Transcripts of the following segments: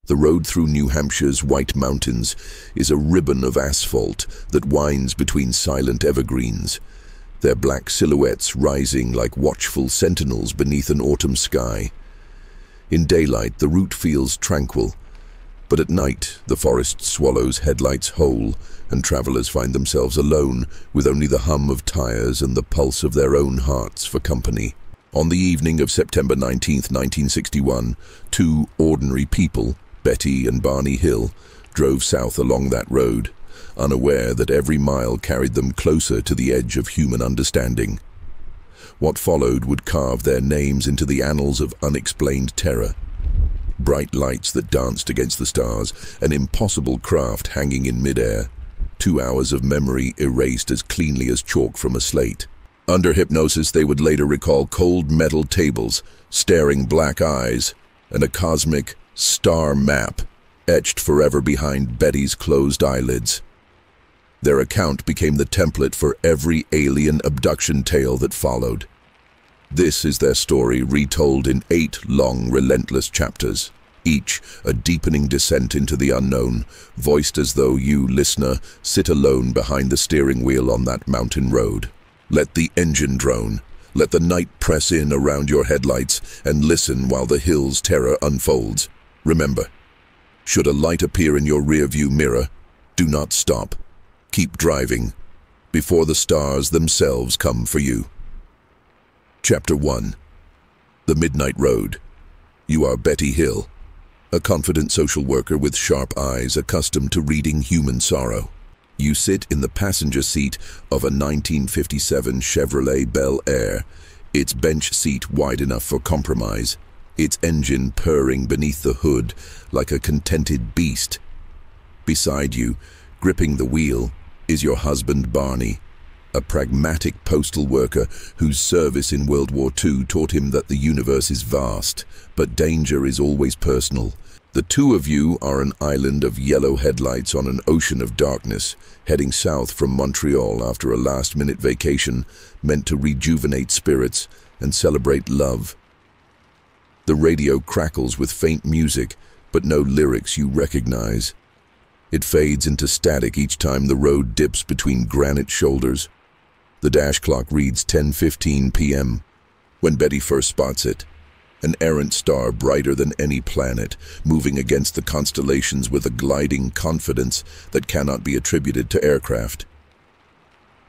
The road through New Hampshire's White Mountains is a ribbon of asphalt that winds between silent evergreens, their black silhouettes rising like watchful sentinels beneath an autumn sky. In daylight, the route feels tranquil, but at night, the forest swallows headlights whole, and travelers find themselves alone with only the hum of tires and the pulse of their own hearts for company. On the evening of September 19th, 1961, two ordinary people, Betty and Barney Hill, drove south along that road, unaware that every mile carried them closer to the edge of human understanding. What followed would carve their names into the annals of unexplained terror. Bright lights that danced against the stars, an impossible craft hanging in midair, 2 hours of memory erased as cleanly as chalk from a slate. Under hypnosis, they would later recall cold metal tables, staring black eyes, and a cosmic star map etched forever behind Betty's closed eyelids. Their account became the template for every alien abduction tale that followed. This is their story retold in 8 long, relentless chapters, each a deepening descent into the unknown, voiced as though you, listener, sit alone behind the steering wheel on that mountain road. Let the engine drone. Let the night press in around your headlights and listen while the hill's terror unfolds. Remember, should a light appear in your rearview mirror, do not stop. Keep driving before the stars themselves come for you. Chapter 1. The Midnight Road. You are Betty Hill, a confident social worker with sharp eyes accustomed to reading human sorrow. You sit in the passenger seat of a 1957 Chevrolet Bel Air, its bench seat wide enough for compromise, its engine purring beneath the hood like a contented beast. Beside you, gripping the wheel, is your husband Barney, a pragmatic postal worker whose service in World War II taught him that the universe is vast, but danger is always personal. The two of you are an island of yellow headlights on an ocean of darkness, heading south from Montreal after a last-minute vacation meant to rejuvenate spirits and celebrate love. The radio crackles with faint music, but no lyrics you recognize. It fades into static each time the road dips between granite shoulders. The dash clock reads 10:15 p.m. when Betty first spots it. An errant star brighter than any planet, moving against the constellations with a gliding confidence that cannot be attributed to aircraft.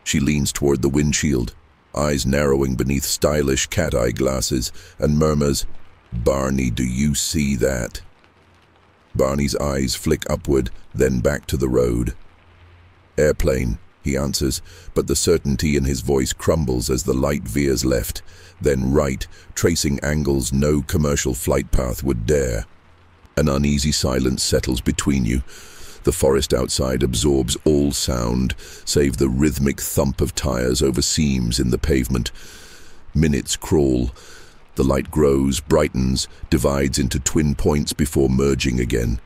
She leans toward the windshield, eyes narrowing beneath stylish cat-eye glasses, and murmurs, "Barney, do you see that?" Barney's eyes flick upward, then back to the road. "Airplane," he answers, but the certainty in his voice crumbles as the light veers left, then right, tracing angles no commercial flight path would dare. An uneasy silence settles between you. The forest outside absorbs all sound, save the rhythmic thump of tires over seams in the pavement. Minutes crawl. The light grows, brightens, divides into twin points before merging again.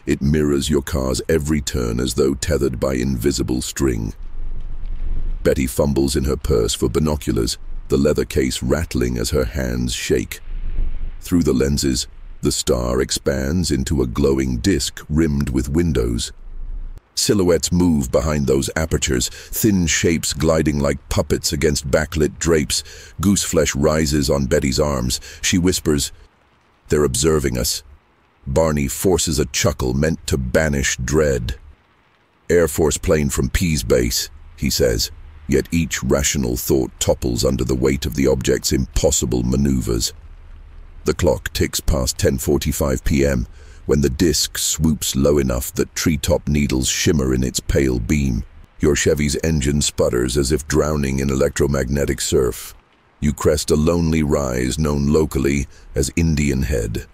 It mirrors your car's every turn as though tethered by invisible string. Betty fumbles in her purse for binoculars, the leather case rattling as her hands shake. Through the lenses, the star expands into a glowing disc rimmed with windows. Silhouettes move behind those apertures, thin shapes gliding like puppets against backlit drapes. Gooseflesh rises on Betty's arms. She whispers, "They're observing us." Barney forces a chuckle meant to banish dread. "Air Force plane from Pease Base," he says, yet each rational thought topples under the weight of the object's impossible maneuvers. The clock ticks past 10:45 p.m. when the disc swoops low enough that treetop needles shimmer in its pale beam. Your Chevy's engine sputters as if drowning in electromagnetic surf. You crest a lonely rise known locally as Indian Head.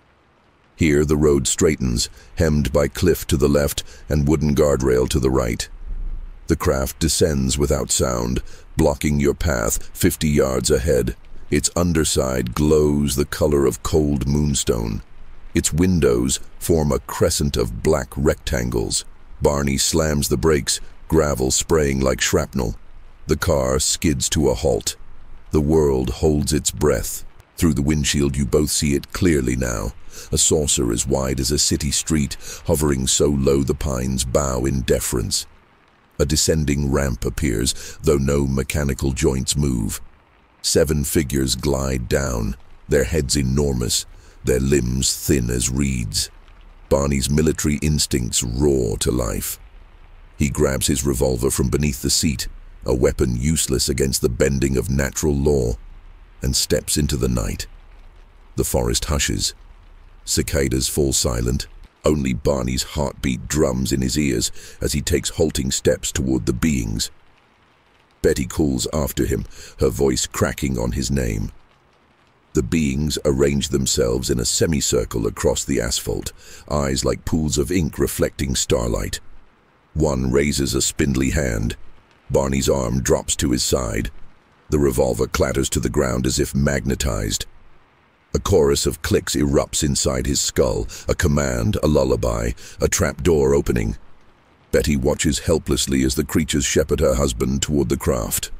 Here the road straightens, hemmed by cliff to the left and wooden guardrail to the right. The craft descends without sound, blocking your path 50 yards ahead. Its underside glows the color of cold moonstone. Its windows form a crescent of black rectangles. Barney slams the brakes, gravel spraying like shrapnel. The car skids to a halt. The world holds its breath. Through the windshield you both see it clearly now. A saucer as wide as a city street, hovering so low the pines bow in deference. A descending ramp appears, though no mechanical joints move. 7 figures glide down, their heads enormous, their limbs thin as reeds. Barney's military instincts roar to life. He grabs his revolver from beneath the seat, a weapon useless against the bending of natural law, and steps into the night. The forest hushes. Cicadas fall silent. Only Barney's heartbeat drums in his ears as he takes halting steps toward the beings. Betty calls after him, her voice cracking on his name. The beings arrange themselves in a semicircle across the asphalt, eyes like pools of ink reflecting starlight. One raises a spindly hand. Barney's arm drops to his side. The revolver clatters to the ground as if magnetized. A chorus of clicks erupts inside his skull, a command, a lullaby, a trapdoor opening. Betty watches helplessly as the creatures shepherd her husband toward the craft.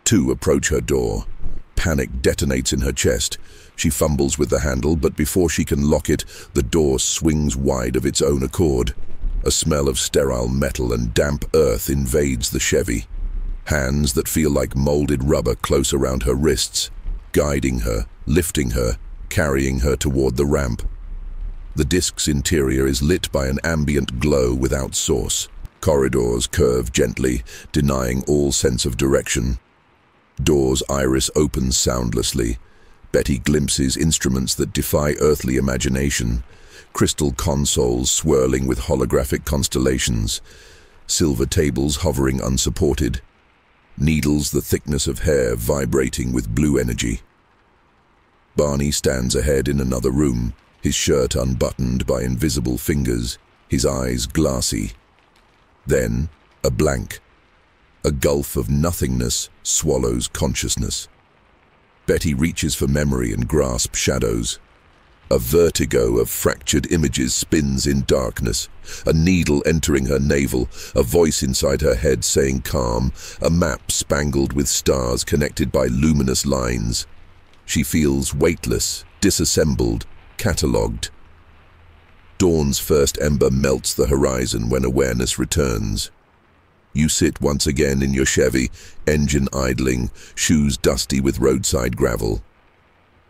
2 approach her door. Panic detonates in her chest. She fumbles with the handle, but before she can lock it, the door swings wide of its own accord. A smell of sterile metal and damp earth invades the Chevy. Hands that feel like molded rubber close around her wrists, guiding her, lifting her, carrying her toward the ramp. The disc's interior is lit by an ambient glow without source. Corridors curve gently, denying all sense of direction. Doors' iris opens soundlessly. Betty glimpses instruments that defy earthly imagination. Crystal consoles swirling with holographic constellations. Silver tables hovering unsupported. Needles the thickness of hair vibrating with blue energy. Barney stands ahead in another room, his shirt unbuttoned by invisible fingers, his eyes glassy. Then, a blank. A gulf of nothingness swallows consciousness. Betty reaches for memory and grasps shadows. A vertigo of fractured images spins in darkness, a needle entering her navel, a voice inside her head saying calm, a map spangled with stars connected by luminous lines. She feels weightless, disassembled, catalogued. Dawn's first ember melts the horizon when awareness returns. You sit once again in your Chevy, engine idling, shoes dusty with roadside gravel.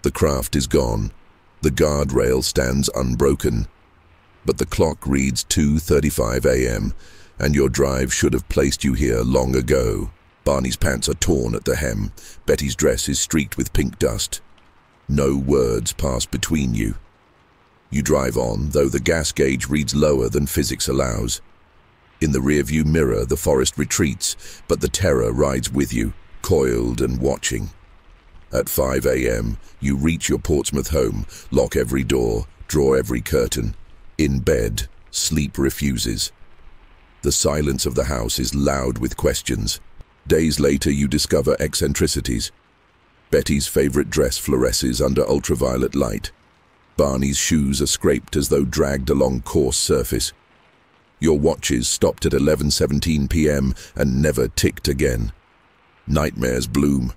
The craft is gone. The guardrail stands unbroken. But the clock reads 2:35 a.m., and your drive should have placed you here long ago. Barney's pants are torn at the hem. Betty's dress is streaked with pink dust. No words pass between you. You drive on, though the gas gauge reads lower than physics allows. In the rearview mirror, the forest retreats, but the terror rides with you, coiled and watching. At 5 a.m., you reach your Portsmouth home, lock every door, draw every curtain. In bed, sleep refuses. The silence of the house is loud with questions. Days later, you discover eccentricities. Betty's favorite dress fluoresces under ultraviolet light. Barney's shoes are scraped as though dragged along coarse surface. Your watches stopped at 11:17 p.m. and never ticked again. Nightmares bloom.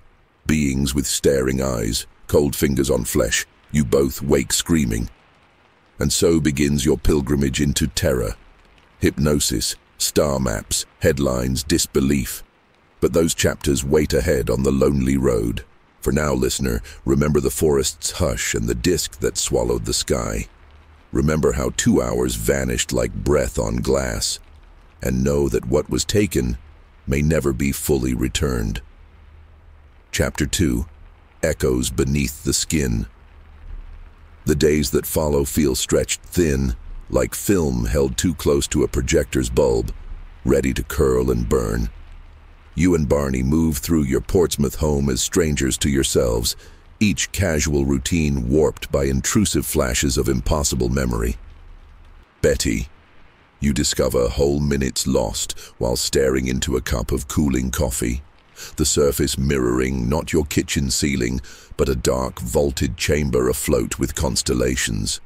Beings with staring eyes, cold fingers on flesh. You both wake screaming. And so begins your pilgrimage into terror. Hypnosis, star maps, headlines, disbelief. But those chapters wait ahead on the lonely road. For now, listener, remember the forest's hush and the disk that swallowed the sky. Remember how 2 hours vanished like breath on glass. And know that what was taken may never be fully returned. Chapter 2. Echoes Beneath the Skin. The days that follow feel stretched thin, like film held too close to a projector's bulb, ready to curl and burn. You and Barney move through your Portsmouth home as strangers to yourselves, each casual routine warped by intrusive flashes of impossible memory. Betty, you discover whole minutes lost while staring into a cup of cooling coffee, the surface mirroring not your kitchen ceiling, but a dark, vaulted chamber afloat with constellations.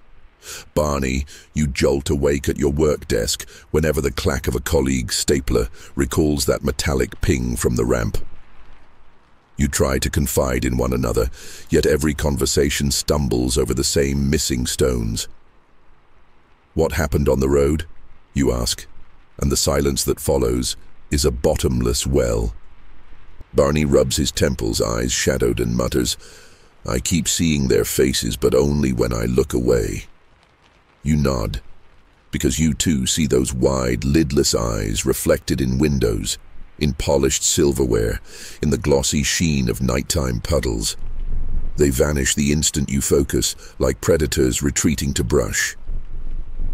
Barney, you jolt awake at your work desk whenever the clack of a colleague's stapler recalls that metallic ping from the ramp. You try to confide in one another, yet every conversation stumbles over the same missing stones. "What happened on the road?" you ask, and the silence that follows is a bottomless well. Barney rubs his temples, eyes shadowed, and mutters, "I keep seeing their faces, but only when I look away." You nod, because you too see those wide, lidless eyes reflected in windows, in polished silverware, in the glossy sheen of nighttime puddles. They vanish the instant you focus, like predators retreating to brush.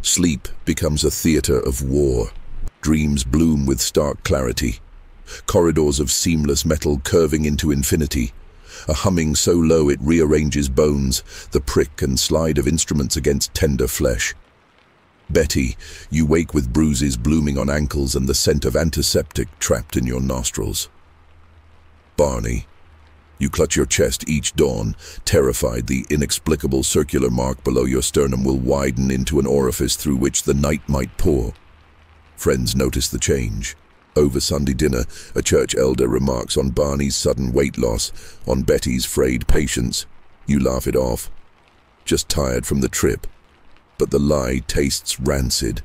Sleep becomes a theater of war. Dreams bloom with stark clarity. Corridors of seamless metal curving into infinity. A humming so low it rearranges bones, the prick and slide of instruments against tender flesh. Betty, you wake with bruises blooming on ankles and the scent of antiseptic trapped in your nostrils. Barney, you clutch your chest each dawn, terrified the inexplicable circular mark below your sternum will widen into an orifice through which the night might pour. Friends notice the change. Over Sunday dinner, a church elder remarks on Barney's sudden weight loss, on Betty's frayed patience. You laugh it off. Just tired from the trip. But the lie tastes rancid.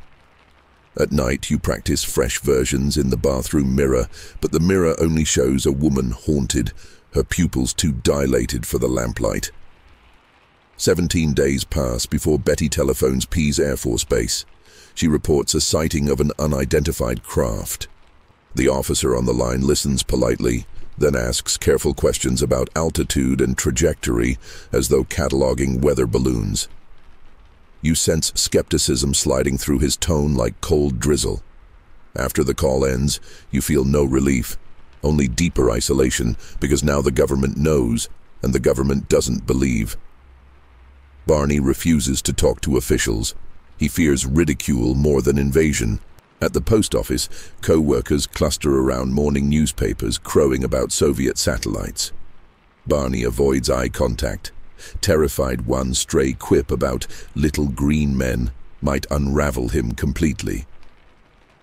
At night, you practice fresh versions in the bathroom mirror, but the mirror only shows a woman haunted, her pupils too dilated for the lamplight. 17 days pass before Betty telephones Pease Air Force Base. She reports a sighting of an unidentified craft. The officer on the line listens politely, then asks careful questions about altitude and trajectory, as though cataloging weather balloons. You sense skepticism sliding through his tone like cold drizzle. After the call ends, you feel no relief, only deeper isolation, because now the government knows, and the government doesn't believe. Barney refuses to talk to officials. He fears ridicule more than invasion. At the post office, co-workers cluster around morning newspapers crowing about Soviet satellites. Barney avoids eye contact, terrified one stray quip about little green men might unravel him completely.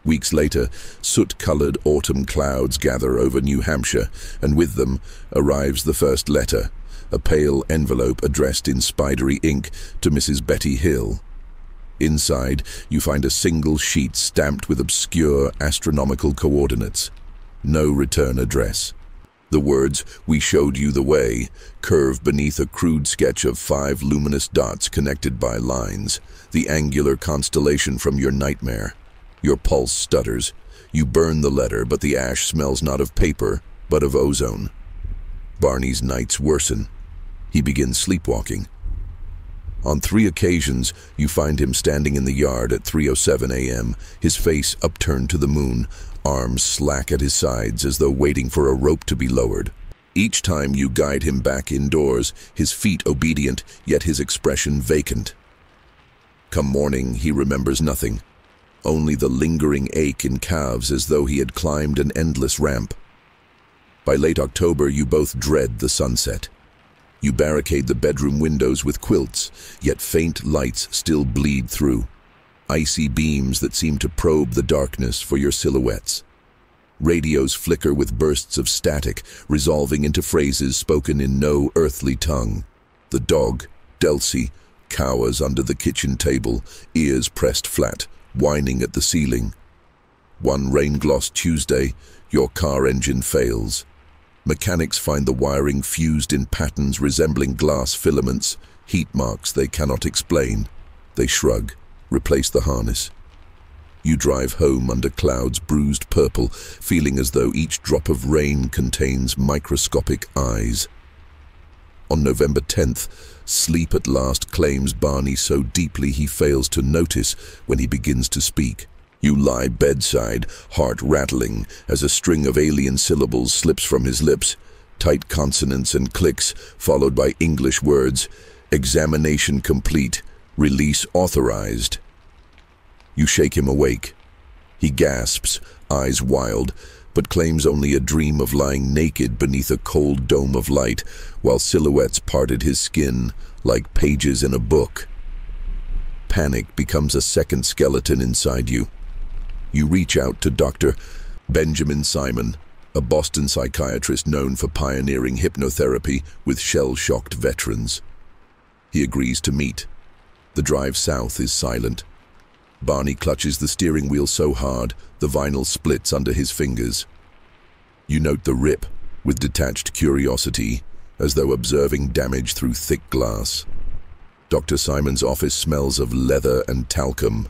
Weeks later, soot-colored autumn clouds gather over New Hampshire, and with them arrives the first letter, a pale envelope addressed in spidery ink to Mrs. Betty Hill. Inside, you find a single sheet stamped with obscure astronomical coordinates. No return address. The words, "We showed you the way," curve beneath a crude sketch of 5 luminous dots connected by lines, the angular constellation from your nightmare. Your pulse stutters. You burn the letter, but the ash smells not of paper, but of ozone. Barney's nights worsen. He begins sleepwalking. On 3 occasions, you find him standing in the yard at 3:07 a.m., his face upturned to the moon, arms slack at his sides as though waiting for a rope to be lowered. Each time you guide him back indoors, his feet obedient, yet his expression vacant. Come morning, he remembers nothing, only the lingering ache in calves as though he had climbed an endless ramp. By late October, you both dread the sunset. You barricade the bedroom windows with quilts, yet faint lights still bleed through. Icy beams that seem to probe the darkness for your silhouettes. Radios flicker with bursts of static, resolving into phrases spoken in no earthly tongue. The dog, Delcy, cowers under the kitchen table, ears pressed flat, whining at the ceiling. One rain-glossed Tuesday, your car engine fails. Mechanics find the wiring fused in patterns resembling glass filaments, heat marks they cannot explain. They shrug, replace the harness. You drive home under clouds bruised purple, feeling as though each drop of rain contains microscopic eyes. On November 10th, sleep at last claims Barney so deeply he fails to notice when he begins to speak. You lie bedside, heart rattling, as a string of alien syllables slips from his lips, tight consonants and clicks, followed by English words, examination complete, release authorized. You shake him awake. He gasps, eyes wild, but claims only a dream of lying naked beneath a cold dome of light, while silhouettes parted his skin like pages in a book. Panic becomes a second skeleton inside you. You reach out to Dr. Benjamin Simon, a Boston psychiatrist known for pioneering hypnotherapy with shell-shocked veterans. He agrees to meet. The drive south is silent. Barney clutches the steering wheel so hard, the vinyl splits under his fingers. You note the rip, with detached curiosity, as though observing damage through thick glass. Dr. Simon's office smells of leather and talcum.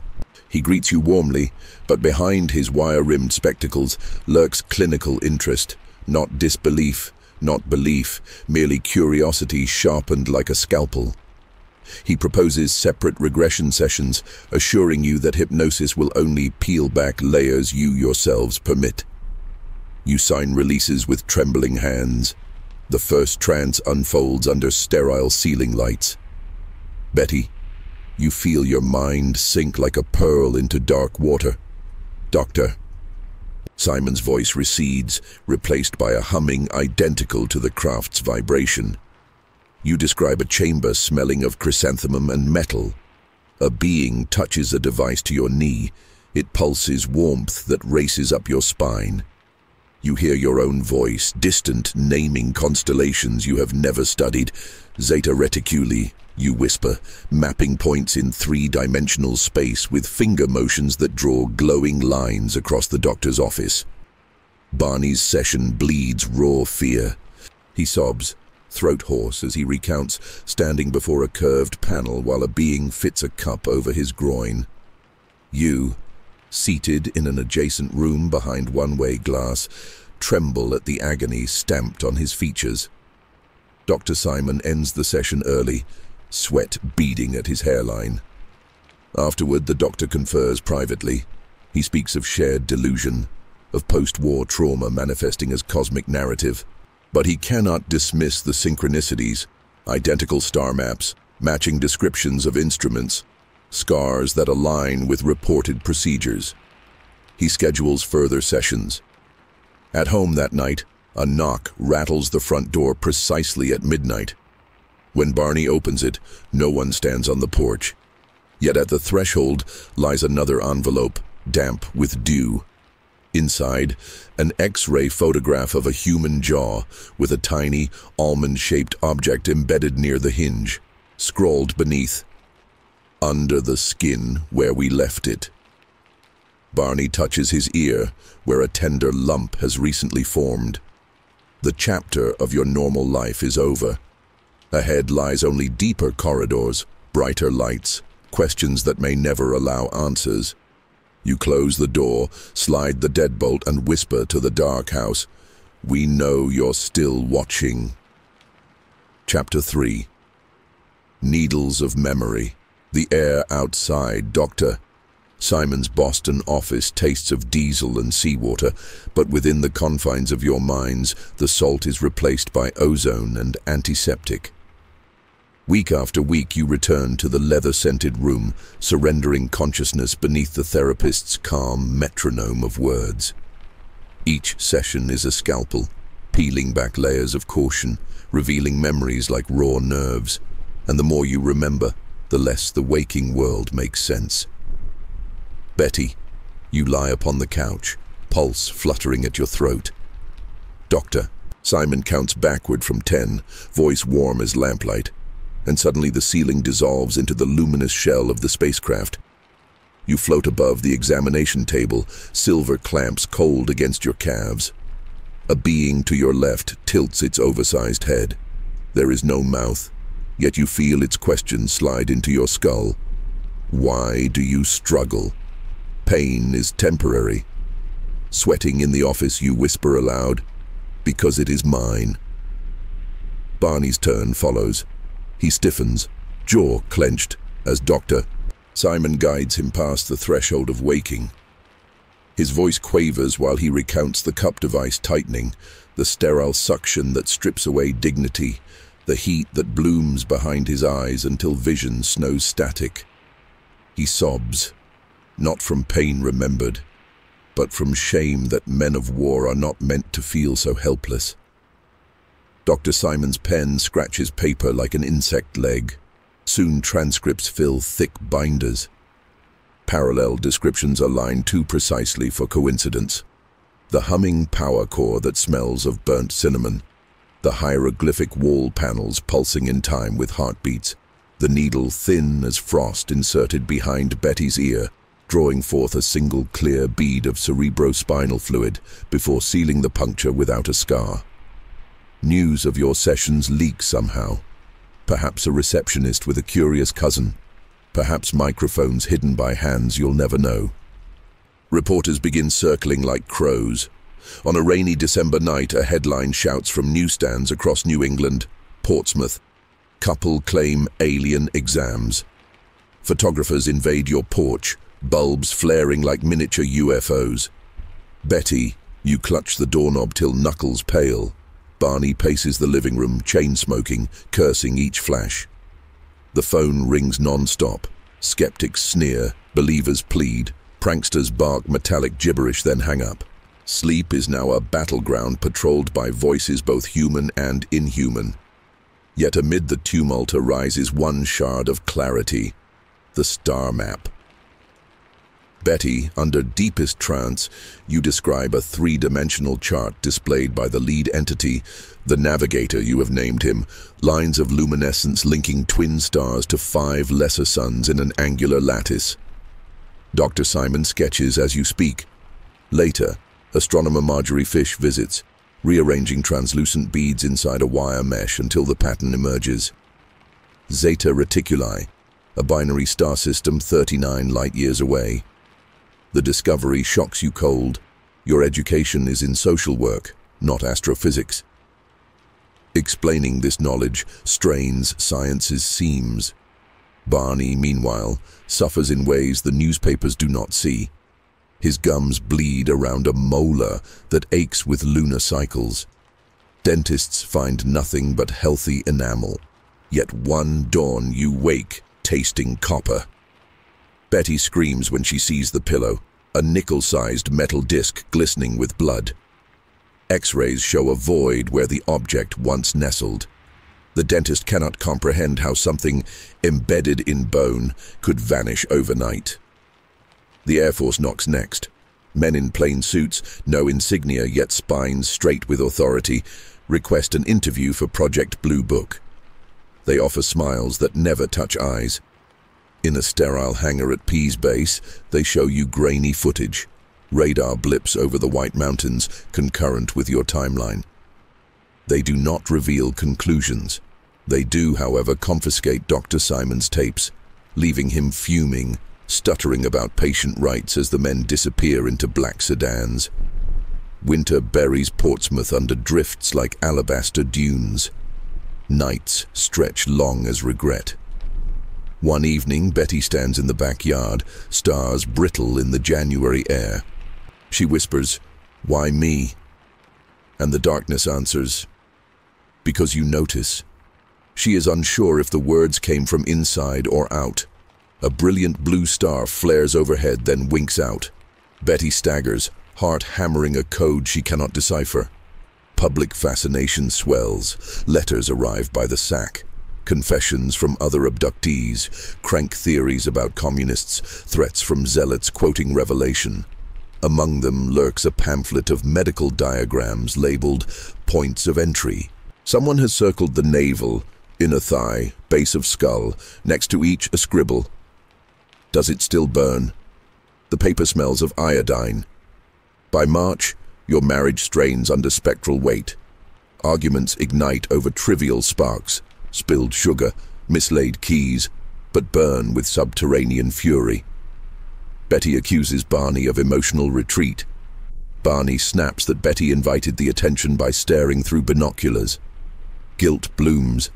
He greets you warmly, but behind his wire-rimmed spectacles lurks clinical interest, not disbelief, not belief, merely curiosity sharpened like a scalpel. He proposes separate regression sessions, assuring you that hypnosis will only peel back layers you yourselves permit. You sign releases with trembling hands. The first trance unfolds under sterile ceiling lights. Betty, you feel your mind sink like a pearl into dark water. Doctor. Simon's voice recedes, replaced by a humming identical to the craft's vibration. You describe a chamber smelling of chrysanthemum and metal. A being touches a device to your knee. It pulses warmth that races up your spine. You hear your own voice, distant, naming constellations you have never studied. Zeta Reticuli, you whisper, mapping points in three-dimensional space with finger motions that draw glowing lines across the doctor's office. Barney's session bleeds raw fear. He sobs, throat hoarse as he recounts, standing before a curved panel while a being fits a cup over his groin. You, seated in an adjacent room behind one-way glass, tremble at the agony stamped on his features. Dr. Simon ends the session early, sweat beading at his hairline. Afterward, the doctor confers privately. He speaks of shared delusion, of post-war trauma manifesting as cosmic narrative. But he cannot dismiss the synchronicities, identical star maps, matching descriptions of instruments, scars that align with reported procedures. He schedules further sessions. At home that night, a knock rattles the front door precisely at midnight. When Barney opens it, no one stands on the porch. Yet at the threshold lies another envelope, damp with dew. Inside, an X-ray photograph of a human jaw with a tiny, almond-shaped object embedded near the hinge, scrawled beneath, "Under the skin where we left it." Barney touches his ear, where a tender lump has recently formed. The chapter of your normal life is over. Ahead lies only deeper corridors, brighter lights, questions that may never allow answers. You close the door, slide the deadbolt, and whisper to the dark house, "We know you're still watching." Chapter 3. Needles of Memory. The air outside Dr. Simon's Boston office tastes of diesel and seawater, but within the confines of your minds, the salt is replaced by ozone and antiseptic. Week after week, you return to the leather-scented room, surrendering consciousness beneath the therapist's calm metronome of words. Each session is a scalpel, peeling back layers of caution, revealing memories like raw nerves. And the more you remember, the less the waking world makes sense. Betty, you lie upon the couch, pulse fluttering at your throat. Doctor, Simon counts backward from 10, voice warm as lamplight. And suddenly the ceiling dissolves into the luminous shell of the spacecraft. You float above the examination table, silver clamps cold against your calves. A being to your left tilts its oversized head. There is no mouth, yet you feel its question slide into your skull. Why do you struggle? Pain is temporary. Sweating in the office, you whisper aloud, "Because it is mine." Barney's turn follows. He stiffens, jaw clenched, as Dr. Simon guides him past the threshold of waking. His voice quavers while he recounts the cup device tightening, the sterile suction that strips away dignity, the heat that blooms behind his eyes until vision snows static. He sobs, not from pain remembered, but from shame that men of war are not meant to feel so helpless. Dr. Simon's pen scratches paper like an insect leg. Soon transcripts fill thick binders. Parallel descriptions align too precisely for coincidence. The humming power core that smells of burnt cinnamon. The hieroglyphic wall panels pulsing in time with heartbeats. The needle thin as frost inserted behind Betty's ear, drawing forth a single clear bead of cerebrospinal fluid before sealing the puncture without a scar. News of your sessions leak somehow. Perhaps a receptionist with a curious cousin. Perhaps microphones hidden by hands you'll never know. Reporters begin circling like crows. On a rainy December night, a headline shouts from newsstands across New England, Portsmouth, "Couple claim alien exams." Photographers invade your porch, bulbs flaring like miniature UFOs. Betty, you clutch the doorknob till knuckles pale. Barney paces the living room, chain-smoking, cursing each flash. The phone rings non-stop. Skeptics sneer, believers plead, pranksters bark metallic gibberish then hang up. Sleep is now a battleground patrolled by voices both human and inhuman. Yet amid the tumult arises one shard of clarity, the star map. Betty, under deepest trance, you describe a three-dimensional chart displayed by the lead entity, the navigator you have named him, lines of luminescence linking twin stars to 5 lesser suns in an angular lattice. Dr. Simon sketches as you speak. Later, astronomer Marjorie Fish visits, rearranging translucent beads inside a wire mesh until the pattern emerges. Zeta Reticuli, a binary star system 39 light-years away. The discovery shocks you cold. Your education is in social work, not astrophysics. Explaining this knowledge strains science's seams. Barney, meanwhile, suffers in ways the newspapers do not see. His gums bleed around a molar that aches with lunar cycles. Dentists find nothing but healthy enamel. Yet one dawn you wake, tasting copper. Betty screams when she sees the pillow, a nickel-sized metal disc glistening with blood. X-rays show a void where the object once nestled. The dentist cannot comprehend how something embedded in bone could vanish overnight. The Air Force knocks next. Men in plain suits, no insignia yet spines straight with authority, request an interview for Project Blue Book. They offer smiles that never touch eyes. In a sterile hangar at Pease Base, they show you grainy footage, radar blips over the White Mountains concurrent with your timeline. They do not reveal conclusions. They do, however, confiscate Dr. Simon's tapes, leaving him fuming, stuttering about patient rights as the men disappear into black sedans. Winter buries Portsmouth under drifts like alabaster dunes. Nights stretch long as regret. One evening, Betty stands in the backyard, stars brittle in the January air. She whispers, "Why me?" And the darkness answers, "Because you notice." She is unsure if the words came from inside or out. A brilliant blue star flares overhead, then winks out. Betty staggers, heart hammering a code she cannot decipher. Public fascination swells. Letters arrive by the sack. Confessions from other abductees, crank theories about communists, threats from zealots quoting Revelation. Among them lurks a pamphlet of medical diagrams labeled points of entry. Someone has circled the navel, inner thigh, base of skull, next to each a scribble. Does it still burn? The paper smells of iodine. By March, your marriage strains under spectral weight. Arguments ignite over trivial sparks. Spilled sugar, mislaid keys, but burn with subterranean fury. Betty accuses Barney of emotional retreat. Barney snaps that Betty invited the attention by staring through binoculars. Guilt blooms.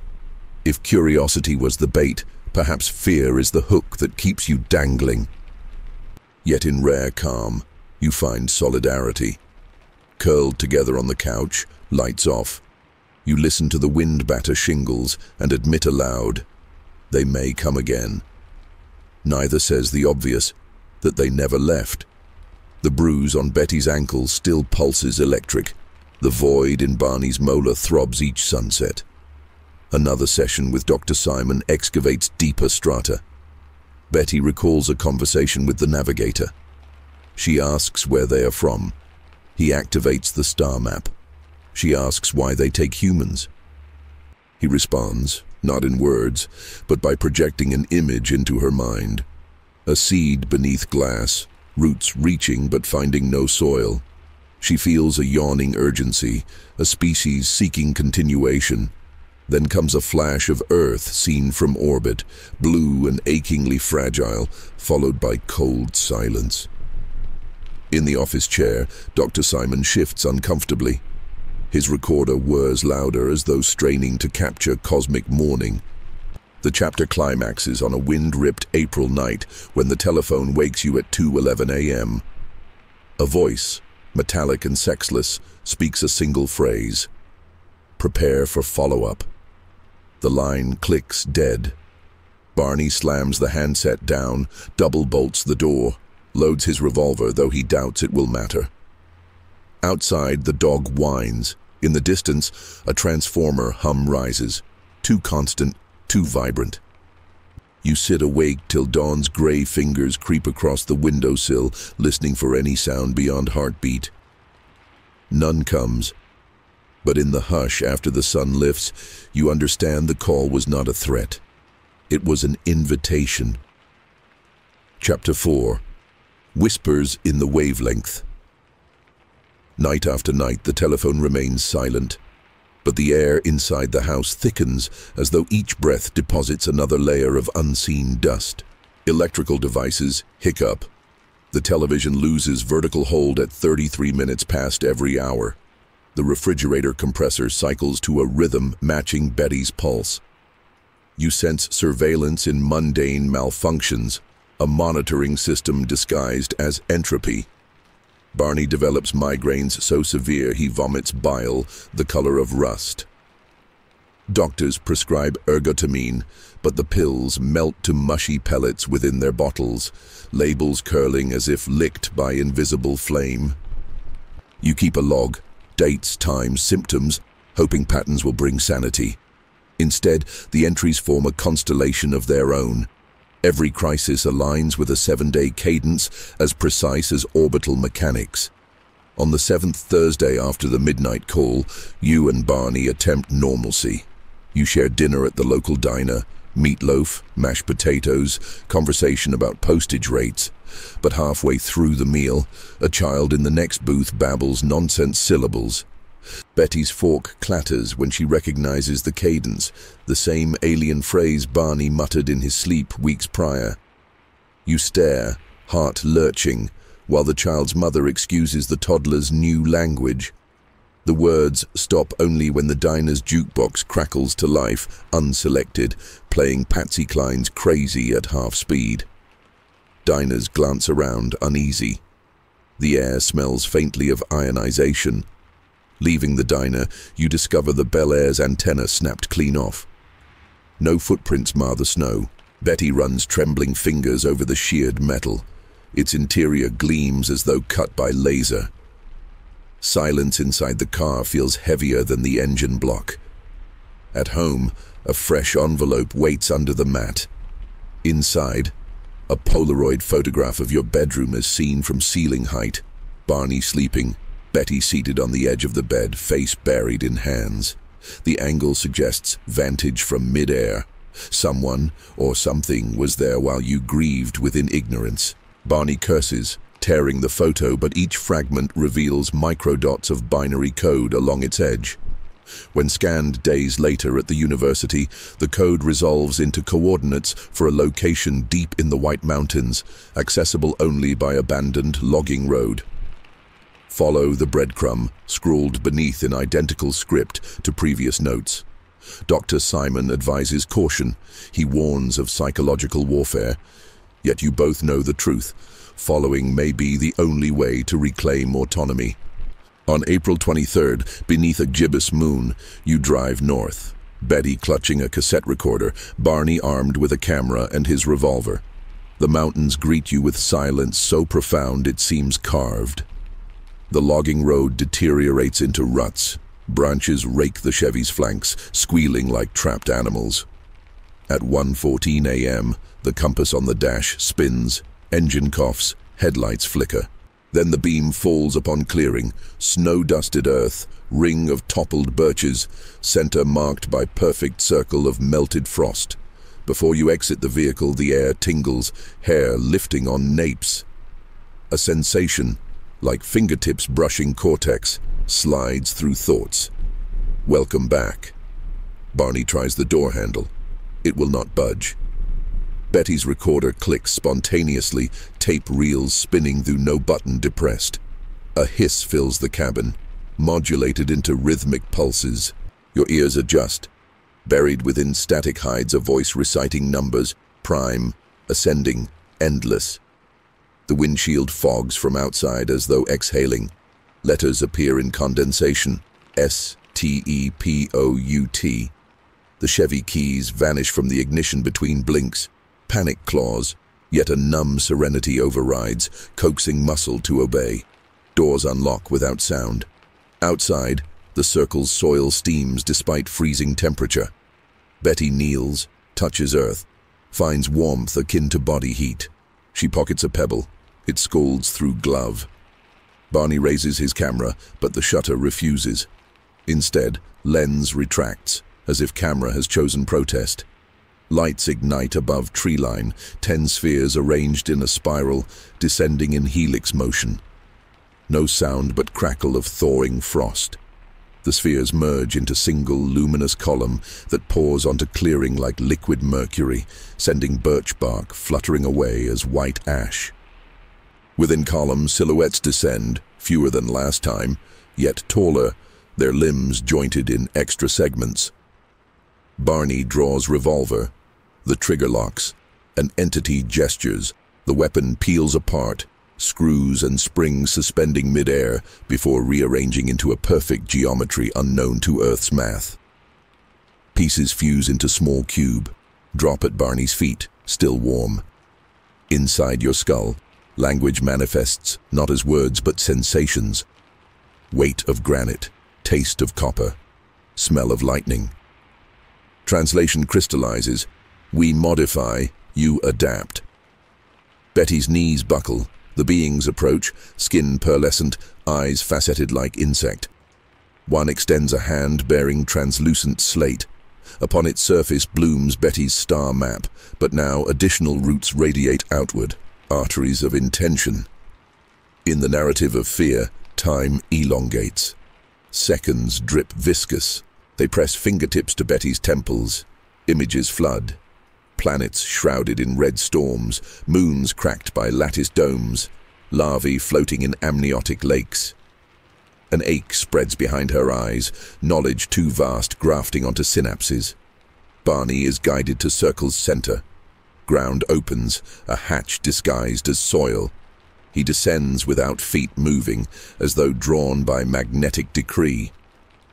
If curiosity was the bait, perhaps fear is the hook that keeps you dangling. Yet in rare calm, you find solidarity. Curled together on the couch, lights off, you listen to the wind batter shingles and admit aloud, they may come again. Neither says the obvious, that they never left. The bruise on Betty's ankle still pulses electric. The void in Barney's molar throbs each sunset. Another session with Dr. Simon excavates deeper strata. Betty recalls a conversation with the navigator. She asks where they are from. He activates the star map. She asks why they take humans. He responds, not in words, but by projecting an image into her mind. A seed beneath glass, roots reaching but finding no soil. She feels a yawning urgency, a species seeking continuation. Then comes a flash of Earth seen from orbit, blue and achingly fragile, followed by cold silence. In the office chair, Dr. Simon shifts uncomfortably. His recorder whirs louder as though straining to capture cosmic mourning. The chapter climaxes on a wind-ripped April night when the telephone wakes you at 2:11 a.m. A voice, metallic and sexless, speaks a single phrase. Prepare for follow-up. The line clicks dead. Barney slams the handset down, double bolts the door, loads his revolver, though he doubts it will matter. Outside, the dog whines. In the distance, a transformer hum rises. Too constant, too vibrant. You sit awake till dawn's gray fingers creep across the windowsill, listening for any sound beyond heartbeat. None comes. But in the hush after the sun lifts, you understand the call was not a threat. It was an invitation. Chapter 4. Whispers in the Wavelength. Night after night, the telephone remains silent, but the air inside the house thickens as though each breath deposits another layer of unseen dust. Electrical devices hiccup. The television loses vertical hold at 33 minutes past every hour. The refrigerator compressor cycles to a rhythm matching Betty's pulse. You sense surveillance in mundane malfunctions, a monitoring system disguised as entropy. Barney develops migraines so severe he vomits bile the color of rust. Doctors prescribe ergotamine, but the pills melt to mushy pellets within their bottles, labels curling as if licked by invisible flame. You keep a log, dates, times, symptoms, hoping patterns will bring sanity. Instead, the entries form a constellation of their own. Every crisis aligns with a 7-day cadence as precise as orbital mechanics. On the 7th Thursday after the midnight call, you and Barney attempt normalcy. You share dinner at the local diner, meatloaf, mashed potatoes, conversation about postage rates. But halfway through the meal, a child in the next booth babbles nonsense syllables. Betty's fork clatters when she recognizes the cadence, the same alien phrase Barney muttered in his sleep weeks prior. You stare, heart lurching, while the child's mother excuses the toddler's new language. The words stop only when the diner's jukebox crackles to life, unselected, playing Patsy Cline's Crazy at half speed. Diners glance around, uneasy. The air smells faintly of ionization. Leaving the diner, you discover the Bel Air's antenna snapped clean off. No footprints mar the snow. Betty runs trembling fingers over the sheared metal. Its interior gleams as though cut by laser. Silence inside the car feels heavier than the engine block. At home, a fresh envelope waits under the mat. Inside, a Polaroid photograph of your bedroom is seen from ceiling height. Barney sleeping, Betty seated on the edge of the bed, face buried in hands. The angle suggests vantage from mid-air. Someone or something was there while you grieved within ignorance. Barney curses, tearing the photo, but each fragment reveals microdots of binary code along its edge. When scanned days later at the university, the code resolves into coordinates for a location deep in the White Mountains, accessible only by abandoned logging road. Follow the breadcrumb, scrawled beneath in identical script to previous notes. Dr. Simon advises caution. He warns of psychological warfare. Yet you both know the truth. Following may be the only way to reclaim autonomy. On April 23rd, beneath a gibbous moon, you drive north. Betty clutching a cassette recorder, Barney armed with a camera and his revolver. The mountains greet you with silence so profound it seems carved. The logging road deteriorates into ruts. Branches rake the Chevy's flanks, squealing like trapped animals. At 1:14 a.m., the compass on the dash spins, engine coughs, headlights flicker. Then the beam falls upon clearing, snow-dusted earth, ring of toppled birches, center marked by perfect circle of melted frost. Before you exit the vehicle, the air tingles, hair lifting on napes. A sensation, like fingertips brushing cortex, slides through thoughts. Welcome back. Barney tries the door handle. It will not budge. Betty's recorder clicks spontaneously, tape reels spinning through no button depressed. A hiss fills the cabin, modulated into rhythmic pulses. Your ears adjust. Buried within static hides a voice reciting numbers, prime, ascending, endless. The windshield fogs from outside as though exhaling. Letters appear in condensation. S-T-E-P-O-U-T. The Chevy keys vanish from the ignition between blinks. Panic claws, yet a numb serenity overrides, coaxing muscle to obey. Doors unlock without sound. Outside, the circle's soil steams despite freezing temperature. Betty kneels, touches earth, finds warmth akin to body heat. She pockets a pebble. It scalds through glove. Barney raises his camera, but the shutter refuses. Instead, lens retracts, as if camera has chosen protest. Lights ignite above tree line, 10 spheres arranged in a spiral, descending in helix motion. No sound but crackle of thawing frost. The spheres merge into single luminous column that pours onto clearing like liquid mercury, sending birch bark fluttering away as white ash. Within columns, silhouettes descend, fewer than last time, yet taller, their limbs jointed in extra segments. Barney draws revolver. The trigger locks. An entity gestures. The weapon peels apart, screws and springs suspending mid-air before rearranging into a perfect geometry unknown to Earth's math. Pieces fuse into small cube, drop at Barney's feet, still warm. Inside your skull, language manifests not as words but sensations. Weight of granite, taste of copper, smell of lightning. Translation crystallizes. We modify, you adapt. Betty's knees buckle. The beings approach, skin pearlescent, eyes faceted like insect. One extends a hand bearing translucent slate. Upon its surface blooms Betty's star map, but now additional roots radiate outward, arteries of intention. In the narrative of fear, time elongates. Seconds drip viscous. They press fingertips to Betty's temples. Images flood. Planets shrouded in red storms, moons cracked by lattice domes, larvae floating in amniotic lakes. An ache spreads behind her eyes, knowledge too vast grafting onto synapses. Barney is guided to Circle's center. Ground opens, a hatch disguised as soil. He descends without feet moving, as though drawn by magnetic decree.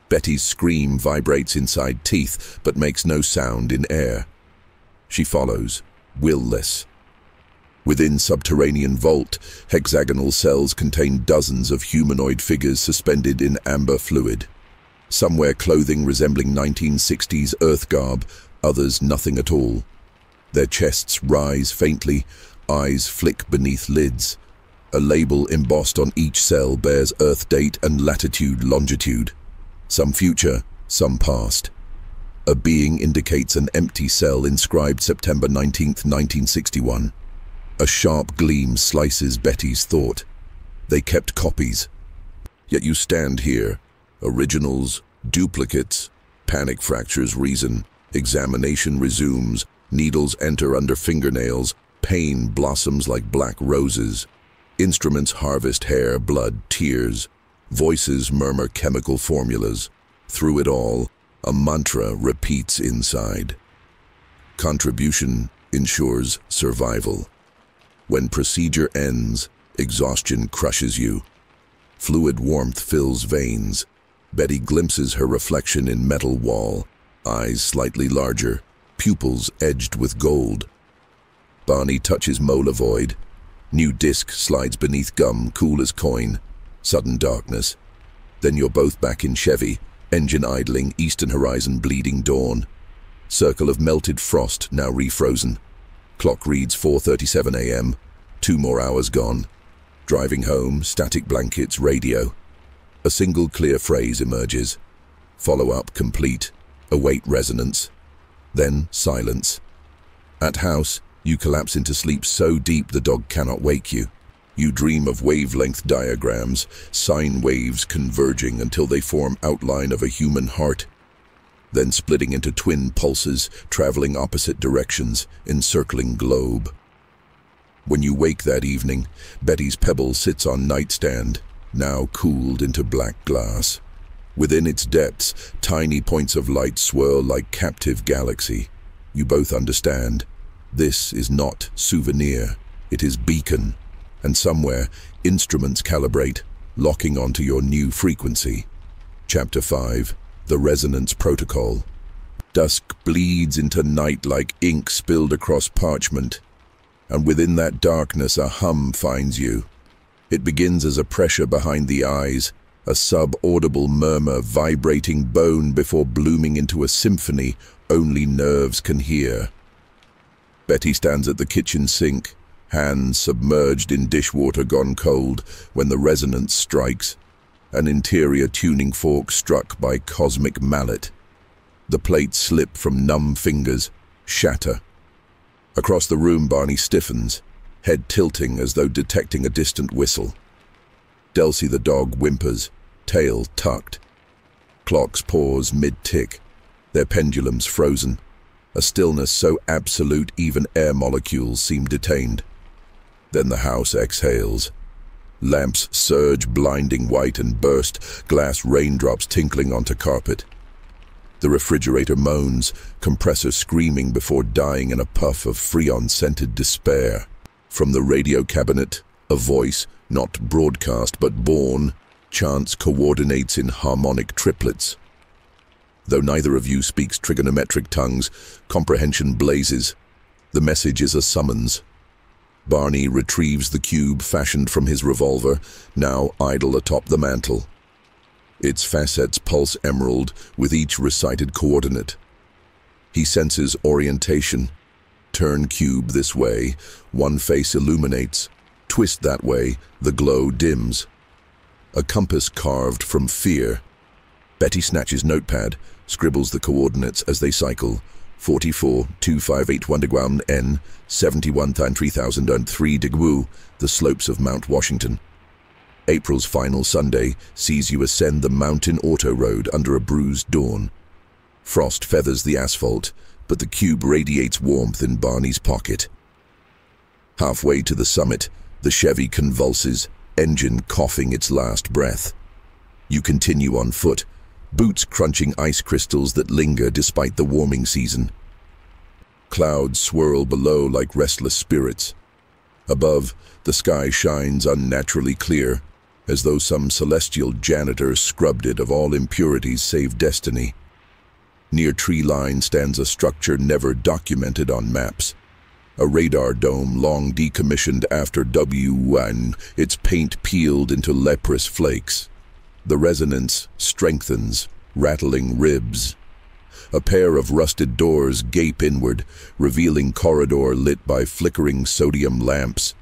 Betty's scream vibrates inside teeth, but makes no sound in air. She follows, will-less. Within subterranean vault, hexagonal cells contain dozens of humanoid figures suspended in amber fluid. Some wear clothing resembling 1960s Earth garb, others nothing at all. Their chests rise faintly, eyes flick beneath lids. A label embossed on each cell bears Earth date and latitude-longitude. Some future, some past. A being indicates an empty cell inscribed September 19, 1961. A sharp gleam slices Betty's thought. They kept copies. Yet you stand here. Originals, duplicates. Panic fractures reason. Examination resumes. Needles enter under fingernails. Pain blossoms like black roses. Instruments harvest hair, blood, tears. Voices murmur chemical formulas. Through it all, a mantra repeats inside. Contribution ensures survival. When procedure ends, exhaustion crushes you. Fluid warmth fills veins. Betty glimpses her reflection in metal wall, eyes slightly larger, pupils edged with gold. Barney touches molar void. New disc slides beneath gum, cool as coin. Sudden darkness. Then you're both back in Chevy, engine idling, eastern horizon bleeding dawn. Circle of melted frost, now refrozen. Clock reads 4:37 a.m. 2 more hours gone. Driving home, static blankets, radio. A single clear phrase emerges. Follow-up complete. Await resonance. Then silence. At house, you collapse into sleep so deep the dog cannot wake you. You dream of wavelength diagrams, sine waves converging until they form outline of a human heart, then splitting into twin pulses, traveling opposite directions, encircling globe. When you wake that evening, Betty's pebble sits on nightstand, now cooled into black glass. Within its depths, tiny points of light swirl like captive galaxy. You both understand. This is not souvenir, it is beacon. And somewhere, instruments calibrate, locking onto your new frequency. Chapter 5. The Resonance Protocol. Dusk bleeds into night like ink spilled across parchment. And within that darkness, a hum finds you. It begins as a pressure behind the eyes, a sub-audible murmur vibrating bone before blooming into a symphony only nerves can hear. Betty stands at the kitchen sink, hands submerged in dishwater gone cold when the resonance strikes, an interior tuning fork struck by cosmic mallet. The plates slip from numb fingers, shatter. Across the room, Barney stiffens, head tilting as though detecting a distant whistle. Delcy the dog whimpers, tail tucked. Clocks pause mid-tick, their pendulums frozen, a stillness so absolute even air molecules seem detained. Then the house exhales. Lamps surge blinding white and burst, glass raindrops tinkling onto carpet. The refrigerator moans, compressor screaming before dying in a puff of freon-scented despair. From the radio cabinet, a voice, not broadcast but born, chants coordinates in harmonic triplets. Though neither of you speaks trigonometric tongues, comprehension blazes. The message is a summons. Barney retrieves the cube fashioned from his revolver, now idle atop the mantel. Its facets pulse emerald with each recited coordinate. He senses orientation. Turn cube this way, one face illuminates. Twist that way, the glow dims. A compass carved from fear. Betty snatches notepad, scribbles the coordinates as they cycle. 44,258 N, 71,3003 Digwu, the slopes of Mount Washington. April's final Sunday sees you ascend the mountain auto road under a bruised dawn. Frost feathers the asphalt, but the cube radiates warmth in Barney's pocket. Halfway to the summit, the Chevy convulses, engine coughing its last breath. You continue on foot, boots crunching ice crystals that linger despite the warming season. Clouds swirl below like restless spirits. Above, the sky shines unnaturally clear, as though some celestial janitor scrubbed it of all impurities save destiny. Near tree line stands a structure never documented on maps. A radar dome long decommissioned after W1, its paint peeled into leprous flakes. The resonance strengthens, rattling ribs. A pair of rusted doors gape inward, revealing corridor lit by flickering sodium lamps.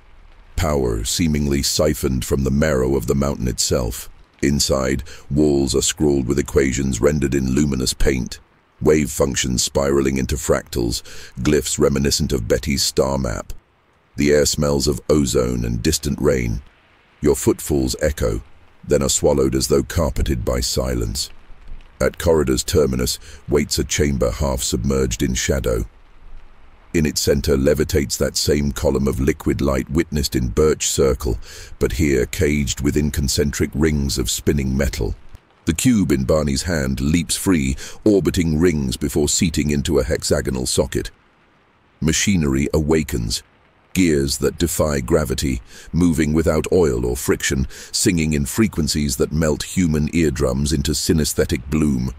Power seemingly siphoned from the marrow of the mountain itself. Inside, walls are scrawled with equations rendered in luminous paint. Wave functions spiraling into fractals, glyphs reminiscent of Betty's star map. The air smells of ozone and distant rain. Your footfalls echo, then are swallowed as though carpeted by silence. At corridor's terminus waits a chamber half submerged in shadow. In its center levitates that same column of liquid light witnessed in Birch Circle, but here caged within concentric rings of spinning metal. The cube in Barney's hand leaps free, orbiting rings before seating into a hexagonal socket. Machinery awakens, gears that defy gravity, moving without oil or friction, singing in frequencies that melt human eardrums into synesthetic bloom.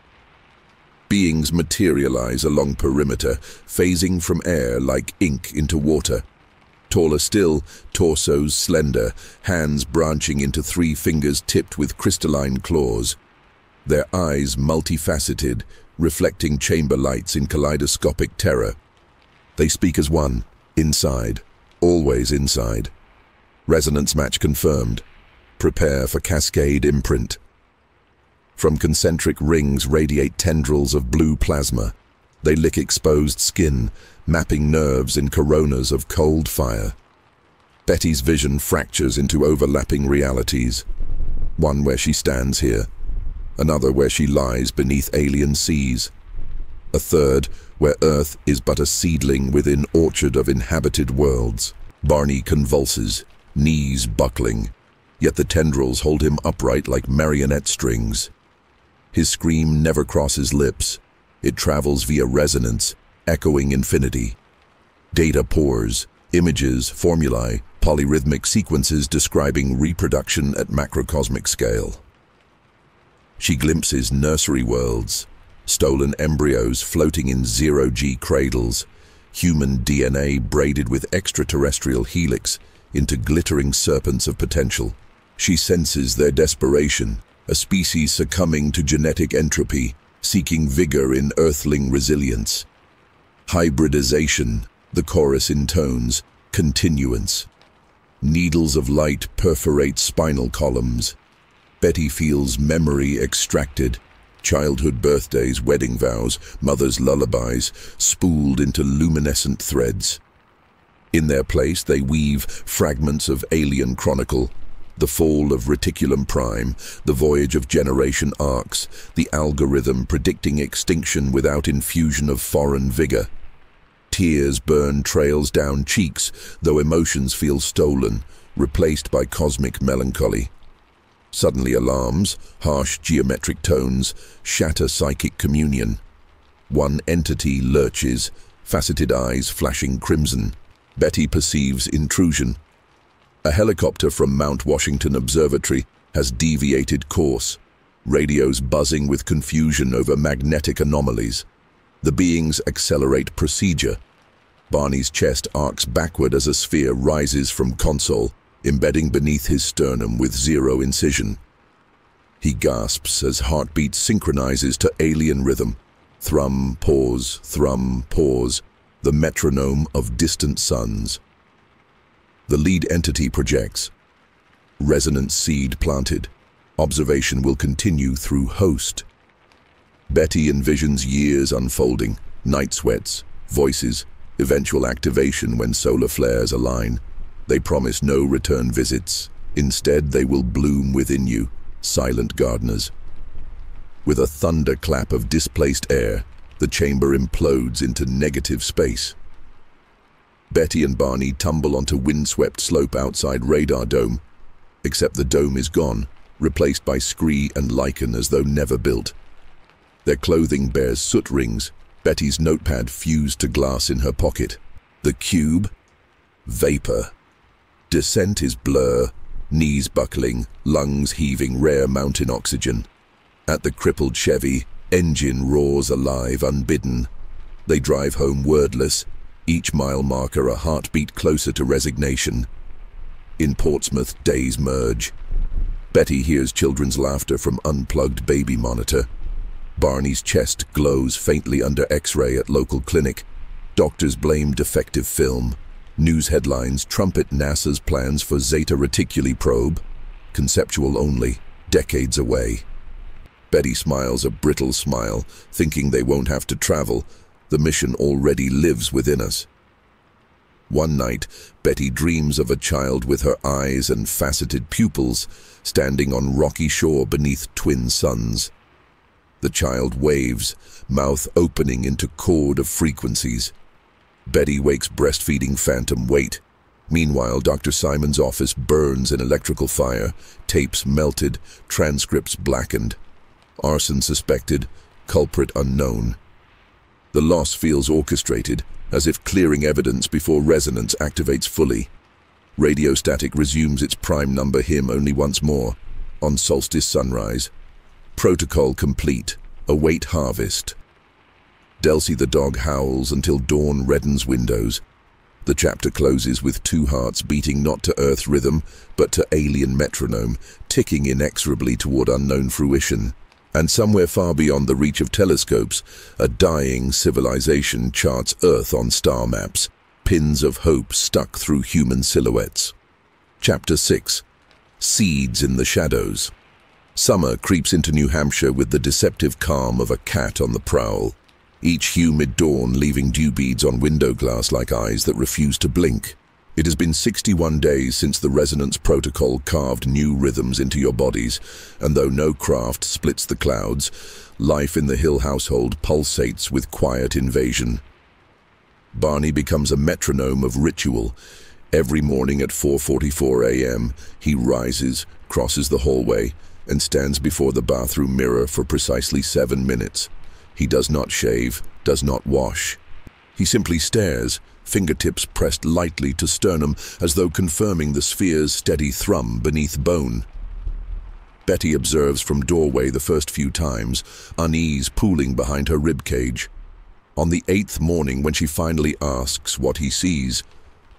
Beings materialize along perimeter, phasing from air like ink into water. Taller still, torsos slender, hands branching into 3 fingers tipped with crystalline claws. Their eyes multifaceted, reflecting chamber lights in kaleidoscopic terror. They speak as one, inside. Always inside. Resonance match confirmed. Prepare for cascade imprint. From concentric rings radiate tendrils of blue plasma. They lick exposed skin, mapping nerves in coronas of cold fire. Betty's vision fractures into overlapping realities. One where she stands here, another where she lies beneath alien seas, a third where Earth is but a seedling within orchard of inhabited worlds. Barney convulses, knees buckling, yet the tendrils hold him upright like marionette strings. His scream never crosses lips. It travels via resonance, echoing infinity. Data pours, images, formulae, polyrhythmic sequences describing reproduction at macrocosmic scale. She glimpses nursery worlds, stolen embryos floating in zero-G cradles, human DNA braided with extraterrestrial helix into glittering serpents of potential. She senses their desperation, a species succumbing to genetic entropy, seeking vigor in earthling resilience. Hybridization, the chorus intones, continuance. Needles of light perforate spinal columns. Betty feels memory extracted, childhood birthdays, wedding vows, mother's lullabies, spooled into luminescent threads. In their place, they weave fragments of alien chronicle, the fall of Reticulum Prime, the voyage of generation arcs, the algorithm predicting extinction without infusion of foreign vigor. Tears burn trails down cheeks, though emotions feel stolen, replaced by cosmic melancholy. Suddenly alarms, harsh geometric tones, shatter psychic communion. One entity lurches, faceted eyes flashing crimson. Betty perceives intrusion. A helicopter from Mount Washington Observatory has deviated course, radios buzzing with confusion over magnetic anomalies. The beings accelerate procedure. Barney's chest arcs backward as a sphere rises from console, embedding beneath his sternum with zero incision. He gasps as heartbeat synchronizes to alien rhythm. Thrum, pause, the metronome of distant suns. The lead entity projects. Resonance seed planted. Observation will continue through host. Betty envisions years unfolding, night sweats, voices, eventual activation when solar flares align. They promise no return visits. Instead, they will bloom within you, silent gardeners. With a thunderclap of displaced air, the chamber implodes into negative space. Betty and Barney tumble onto windswept slope outside radar dome, except the dome is gone, replaced by scree and lichen as though never built. Their clothing bears soot rings, Betty's notepad fused to glass in her pocket. The cube? Vapor. Descent is blur, knees buckling, lungs heaving rare mountain oxygen. At the crippled Chevy, engine roars alive unbidden. They drive home wordless, each mile marker a heartbeat closer to resignation. In Portsmouth, days merge. Betty hears children's laughter from unplugged baby monitor. Barney's chest glows faintly under X-ray at local clinic. Doctors blame defective film. News headlines trumpet NASA's plans for Zeta Reticuli probe. Conceptual only, decades away. Betty smiles a brittle smile, thinking they won't have to travel. The mission already lives within us. One night, Betty dreams of a child with her eyes and faceted pupils, standing on rocky shore beneath twin suns. The child waves, mouth opening into chord of frequencies. Betty wakes breastfeeding phantom wait. Meanwhile, Dr. Simon's office burns in electrical fire, tapes melted, transcripts blackened. Arson suspected, culprit unknown. The loss feels orchestrated, as if clearing evidence before resonance activates fully. Radiostatic resumes its prime number hymn only once more, on solstice sunrise. Protocol complete, await harvest. Delcy the dog howls until dawn reddens windows. The chapter closes with two hearts beating not to Earth's rhythm, but to alien metronome, ticking inexorably toward unknown fruition. And somewhere far beyond the reach of telescopes, a dying civilization charts Earth on star maps, pins of hope stuck through human silhouettes. Chapter 6. Seeds in the Shadows. Summer creeps into New Hampshire with the deceptive calm of a cat on the prowl. Each humid dawn leaving dew beads on window glass like eyes that refuse to blink. It has been 61 days since the resonance protocol carved new rhythms into your bodies, and though no craft splits the clouds, life in the Hill household pulsates with quiet invasion. Barney becomes a metronome of ritual. Every morning at 4:44 a.m., he rises, crosses the hallway, and stands before the bathroom mirror for precisely 7 minutes. He does not shave, does not wash. He simply stares, fingertips pressed lightly to sternum as though confirming the sphere's steady thrum beneath bone. Betty observes from doorway the first few times, unease pooling behind her ribcage. On the 8th morning, when she finally asks what he sees,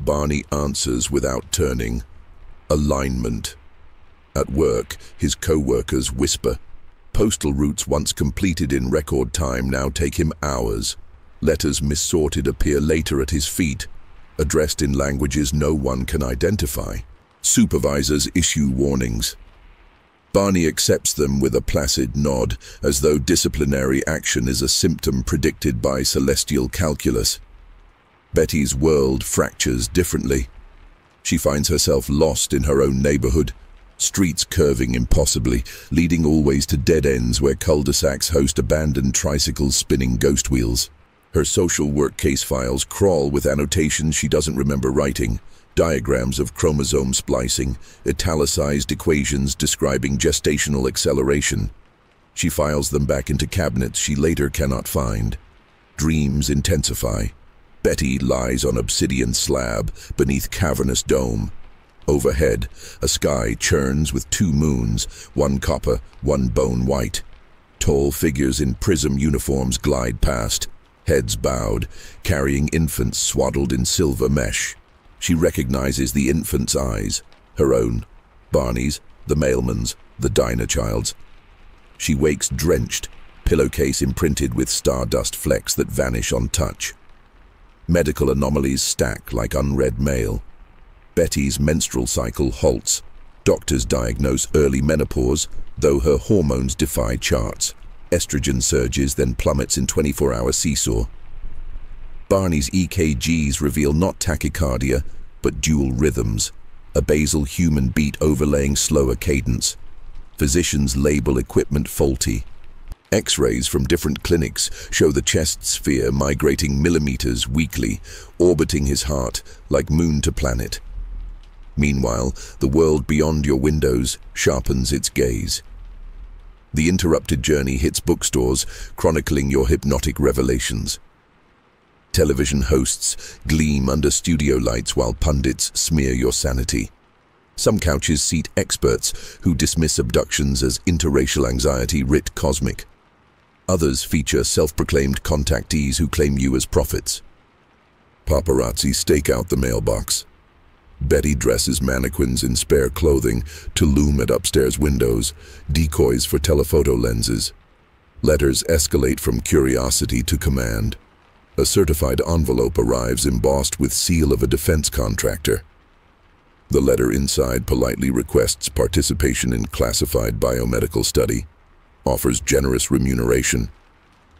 Barney answers without turning. Alignment. At work, his co-workers whisper. Postal routes once completed in record time now take him hours. Letters missorted appear later at his feet, addressed in languages no one can identify. Supervisors issue warnings. Barney accepts them with a placid nod, as though disciplinary action is a symptom predicted by celestial calculus. Betty's world fractures differently. She finds herself lost in her own neighborhood, streets curving impossibly, leading always to dead ends where cul-de-sacs host abandoned tricycles spinning ghost wheels. Her social work case files crawl with annotations she doesn't remember writing, diagrams of chromosome splicing, italicized equations describing gestational acceleration. She files them back into cabinets she later cannot find. Dreams intensify. Betty lies on obsidian slab beneath cavernous dome. Overhead, a sky churns with 2 moons, one copper, one bone white. Tall figures in prism uniforms glide past, heads bowed, carrying infants swaddled in silver mesh. She recognizes the infant's eyes, her own, Barney's, the mailman's, the diner child's. She wakes drenched, pillowcase imprinted with stardust flecks that vanish on touch. Medical anomalies stack like unread mail. Betty's menstrual cycle halts. Doctors diagnose early menopause, though her hormones defy charts. Estrogen surges, then plummets in 24-hour seesaw. Barney's EKGs reveal not tachycardia, but dual rhythms, a basal human beat overlaying slower cadence. Physicians label equipment faulty. X-rays from different clinics show the chest sphere migrating millimeters weekly, orbiting his heart like moon to planet. Meanwhile, the world beyond your windows sharpens its gaze. The interrupted journey hits bookstores, chronicling your hypnotic revelations. Television hosts gleam under studio lights while pundits smear your sanity. Some couches seat experts who dismiss abductions as interracial anxiety writ cosmic. Others feature self-proclaimed contactees who claim you as prophets. Paparazzi stake out the mailbox. Betty dresses mannequins in spare clothing to loom at upstairs windows, decoys for telephoto lenses. Letters escalate from curiosity to command. A certified envelope arrives embossed with seal of a defense contractor. The letter inside politely requests participation in classified biomedical study, offers generous remuneration,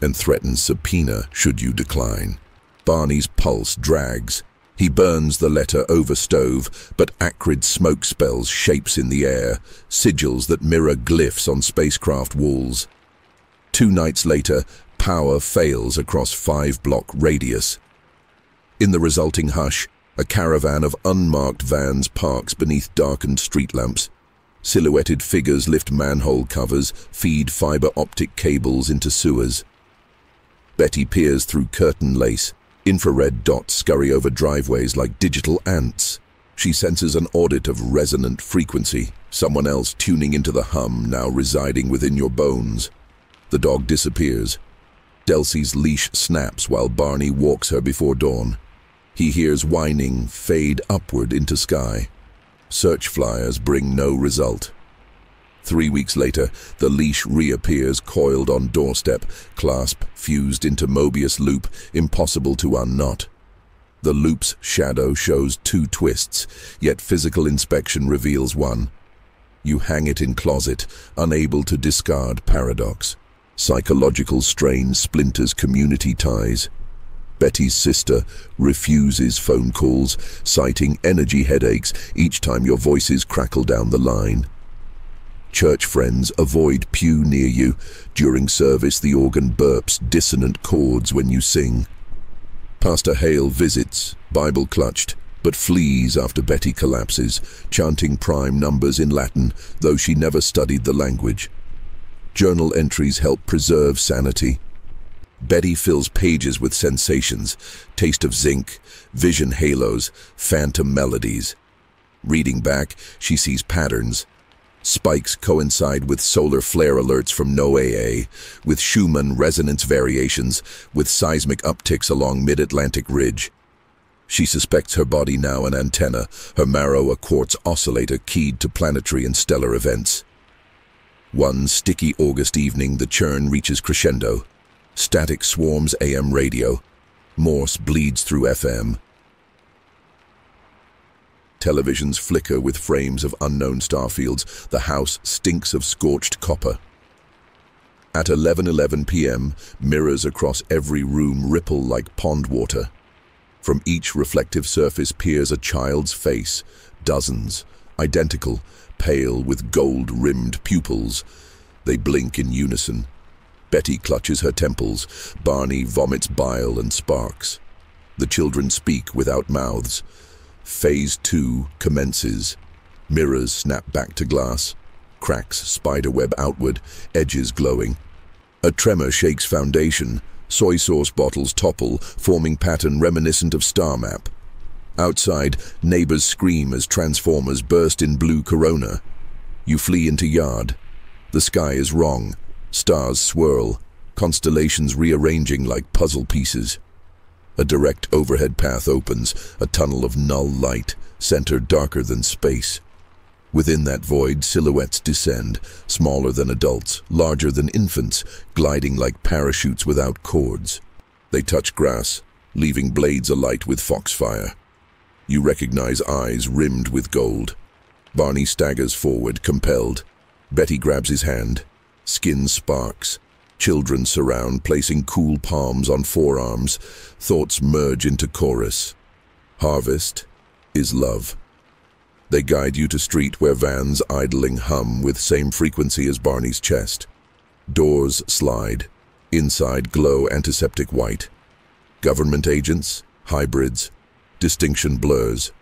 and threatens subpoena should you decline. Barney's pulse drags. He burns the letter over stove, but acrid smoke spells shapes in the air, sigils that mirror glyphs on spacecraft walls. 2 nights later, power fails across 5-block radius. In the resulting hush, a caravan of unmarked vans parks beneath darkened street lamps. Silhouetted figures lift manhole covers, feed fiber optic cables into sewers. Betty peers through curtain lace. Infrared dots scurry over driveways like digital ants. She senses an audit of resonant frequency, someone else tuning into the hum now residing within your bones. The dog disappears. Delsey's leash snaps while Barney walks her before dawn. He hears whining fade upward into sky. Search flyers bring no result. 3 weeks later, the leash reappears coiled on doorstep, clasp fused into Mobius loop, impossible to unknot. The loop's shadow shows two twists, yet physical inspection reveals one. You hang it in closet, unable to discard paradox. Psychological strain splinters community ties. Betty's sister refuses phone calls, citing energy headaches each time your voices crackle down the line. Church friends avoid pew near you. During service, the organ burps dissonant chords when you sing. Pastor Hale visits, Bible clutched, but flees after Betty collapses, chanting prime numbers in Latin, though she never studied the language. Journal entries help preserve sanity. Betty fills pages with sensations, taste of zinc, vision halos, phantom melodies. Reading back, she sees patterns. Spikes coincide with solar flare alerts from NOAA, with Schumann resonance variations, with seismic upticks along mid-Atlantic ridge. She suspects her body now an antenna, her marrow a quartz oscillator keyed to planetary and stellar events. One sticky August evening, the churn reaches crescendo. Static swarms AM radio. Morse bleeds through FM. Televisions flicker with frames of unknown starfields. The house stinks of scorched copper. At 11:11 p.m., mirrors across every room ripple like pond water. From each reflective surface peers a child's face, dozens, identical, pale with gold-rimmed pupils. They blink in unison. Betty clutches her temples. Barney vomits bile and sparks. The children speak without mouths. Phase 2 commences. Mirrors snap back to glass. Cracks spiderweb outward, edges glowing. A tremor shakes foundation. Soy sauce bottles topple, forming pattern reminiscent of star map. Outside, neighbors scream as transformers burst in blue corona. You flee into yard. The sky is wrong. Stars swirl, constellations rearranging like puzzle pieces. A direct overhead path opens, a tunnel of null light, center darker than space. Within that void, silhouettes descend, smaller than adults, larger than infants, gliding like parachutes without cords. They touch grass, leaving blades alight with foxfire. You recognize eyes rimmed with gold. Barney staggers forward, compelled. Betty grabs his hand. Skin sparks. Children surround, placing cool palms on forearms. Thoughts merge into chorus. Harvest is love. They guide you to street where vans idling hum with same frequency as Barney's chest. Doors slide. Inside glow antiseptic white. Government agents, hybrids. Distinction blurs.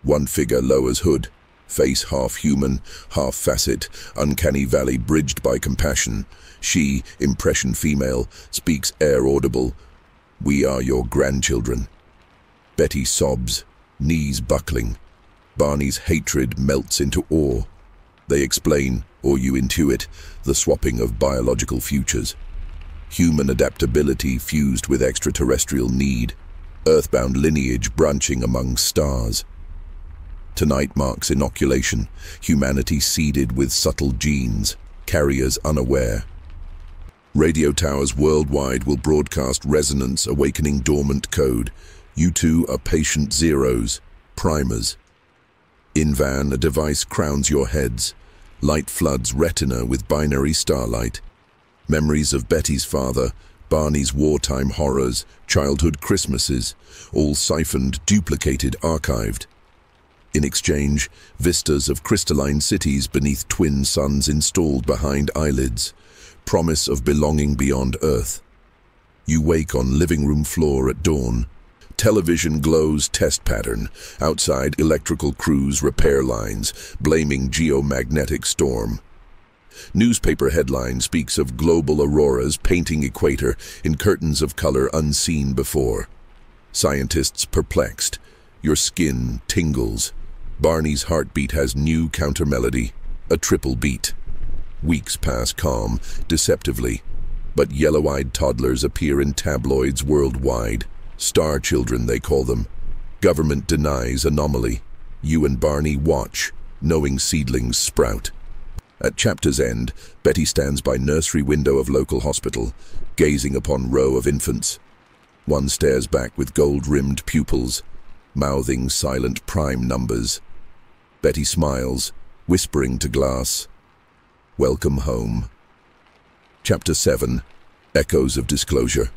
One figure lowers hood. Face half human, half facet, uncanny valley bridged by compassion. She, impression female, speaks air audible. We are your grandchildren. Betty sobs, knees buckling. Barney's hatred melts into awe. They explain, or you intuit, the swapping of biological futures. Human adaptability fused with extraterrestrial need. Earthbound lineage branching among stars. Tonight marks inoculation, humanity seeded with subtle genes, carriers unaware. Radio towers worldwide will broadcast resonance awakening dormant code. You two are patient zeros, primers. In van, a device crowns your heads. Light floods retina with binary starlight. Memories of Betty's father, Barney's wartime horrors, childhood Christmases, all siphoned, duplicated, archived. In exchange, vistas of crystalline cities beneath twin suns installed behind eyelids. Promise of belonging beyond Earth. You wake on living room floor at dawn. Television glows test pattern. Outside, electrical crews repair lines, blaming geomagnetic storm. Newspaper headline speaks of global auroras painting equator in curtains of color unseen before. Scientists perplexed. Your skin tingles. Barney's heartbeat has new counter-melody, a triple beat. Weeks pass calm, deceptively, but yellow-eyed toddlers appear in tabloids worldwide. Star children, they call them. Government denies anomaly. You and Barney watch, knowing seedlings sprout. At chapter's end, Betty stands by nursery window of local hospital, gazing upon row of infants. One stares back with gold-rimmed pupils, mouthing silent prime numbers. Betty smiles, whispering to glass, "Welcome home." Chapter 7. Echoes of Disclosure.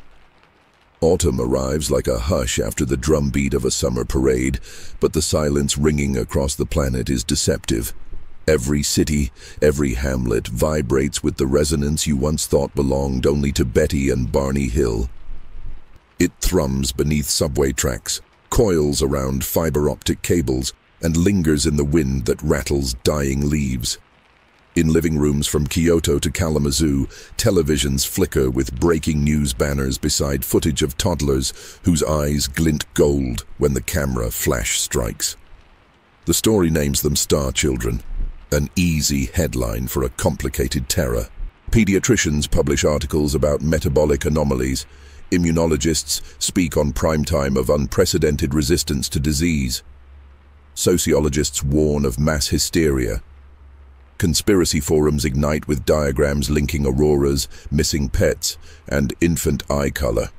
Autumn arrives like a hush after the drumbeat of a summer parade, but the silence ringing across the planet is deceptive. Every city, every hamlet vibrates with the resonance you once thought belonged only to Betty and Barney Hill. It thrums beneath subway tracks, coils around fiber-optic cables, and lingers in the wind that rattles dying leaves. In living rooms from Kyoto to Kalamazoo, televisions flicker with breaking news banners beside footage of toddlers whose eyes glint gold when the camera flash strikes. The story names them Star Children, an easy headline for a complicated terror. Pediatricians publish articles about metabolic anomalies. Immunologists speak on primetime of unprecedented resistance to disease. Sociologists warn of mass hysteria. Conspiracy forums ignite with diagrams linking auroras, missing pets, and infant eye color.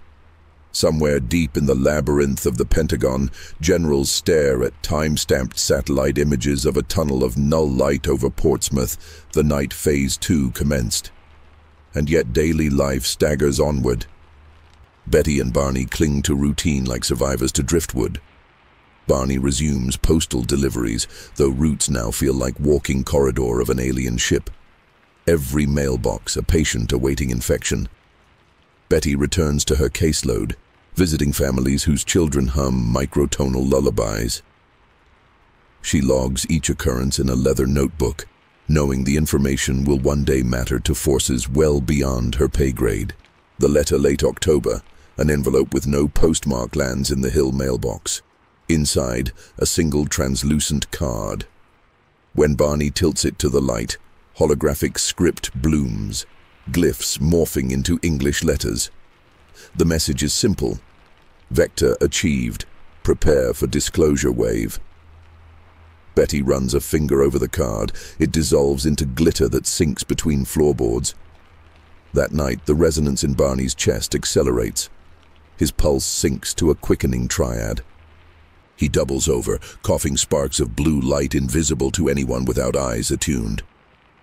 Somewhere deep in the labyrinth of the Pentagon, generals stare at time-stamped satellite images of a tunnel of null light over Portsmouth the night Phase 2 commenced. And yet daily life staggers onward. Betty and Barney cling to routine like survivors to driftwood. Barney resumes postal deliveries, though routes now feel like walking corridor of an alien ship. Every mailbox a patient awaiting infection. Betty returns to her caseload, visiting families whose children hum microtonal lullabies. She logs each occurrence in a leather notebook, knowing the information will one day matter to forces well beyond her pay grade. The letter late October, an envelope with no postmark lands in the Hill mailbox. Inside, a single translucent card. When Barney tilts it to the light, holographic script blooms, glyphs morphing into English letters. The message is simple. Vector achieved. Prepare for disclosure wave. Betty runs a finger over the card. It dissolves into glitter that sinks between floorboards. That night, the resonance in Barney's chest accelerates. His pulse sinks to a quickening triad. He doubles over, coughing sparks of blue light invisible to anyone without eyes attuned.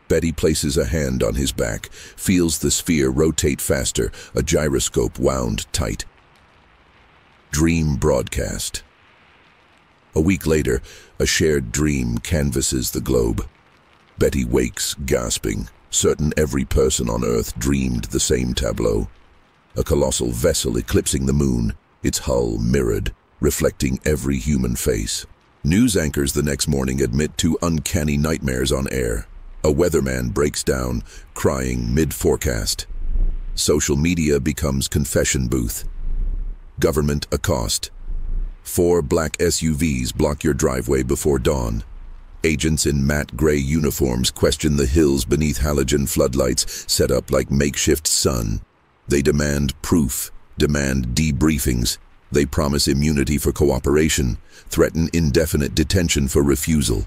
Betty places a hand on his back, feels the sphere rotate faster, a gyroscope wound tight. Dream broadcast. A week later, a shared dream canvasses the globe. Betty wakes, gasping, certain every person on Earth dreamed the same tableau. A colossal vessel eclipsing the moon, its hull mirrored, reflecting every human face. News anchors the next morning admit to uncanny nightmares on air. A weatherman breaks down, crying mid-forecast. Social media becomes confession booth. Government accost. 4 black SUVs block your driveway before dawn. Agents in matte gray uniforms question the hills beneath halogen floodlights set up like makeshift sun. They demand proof, demand debriefings. They promise immunity for cooperation, threaten indefinite detention for refusal.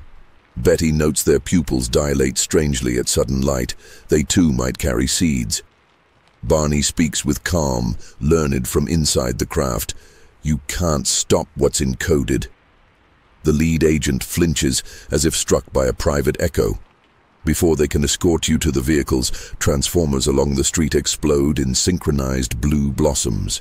Betty notes their pupils dilate strangely at sudden light. They too might carry seeds. Barney speaks with calm, learned from inside the craft. You can't stop what's encoded. The lead agent flinches as if struck by a private echo. Before they can escort you to the vehicles, transformers along the street explode in synchronized blue blossoms.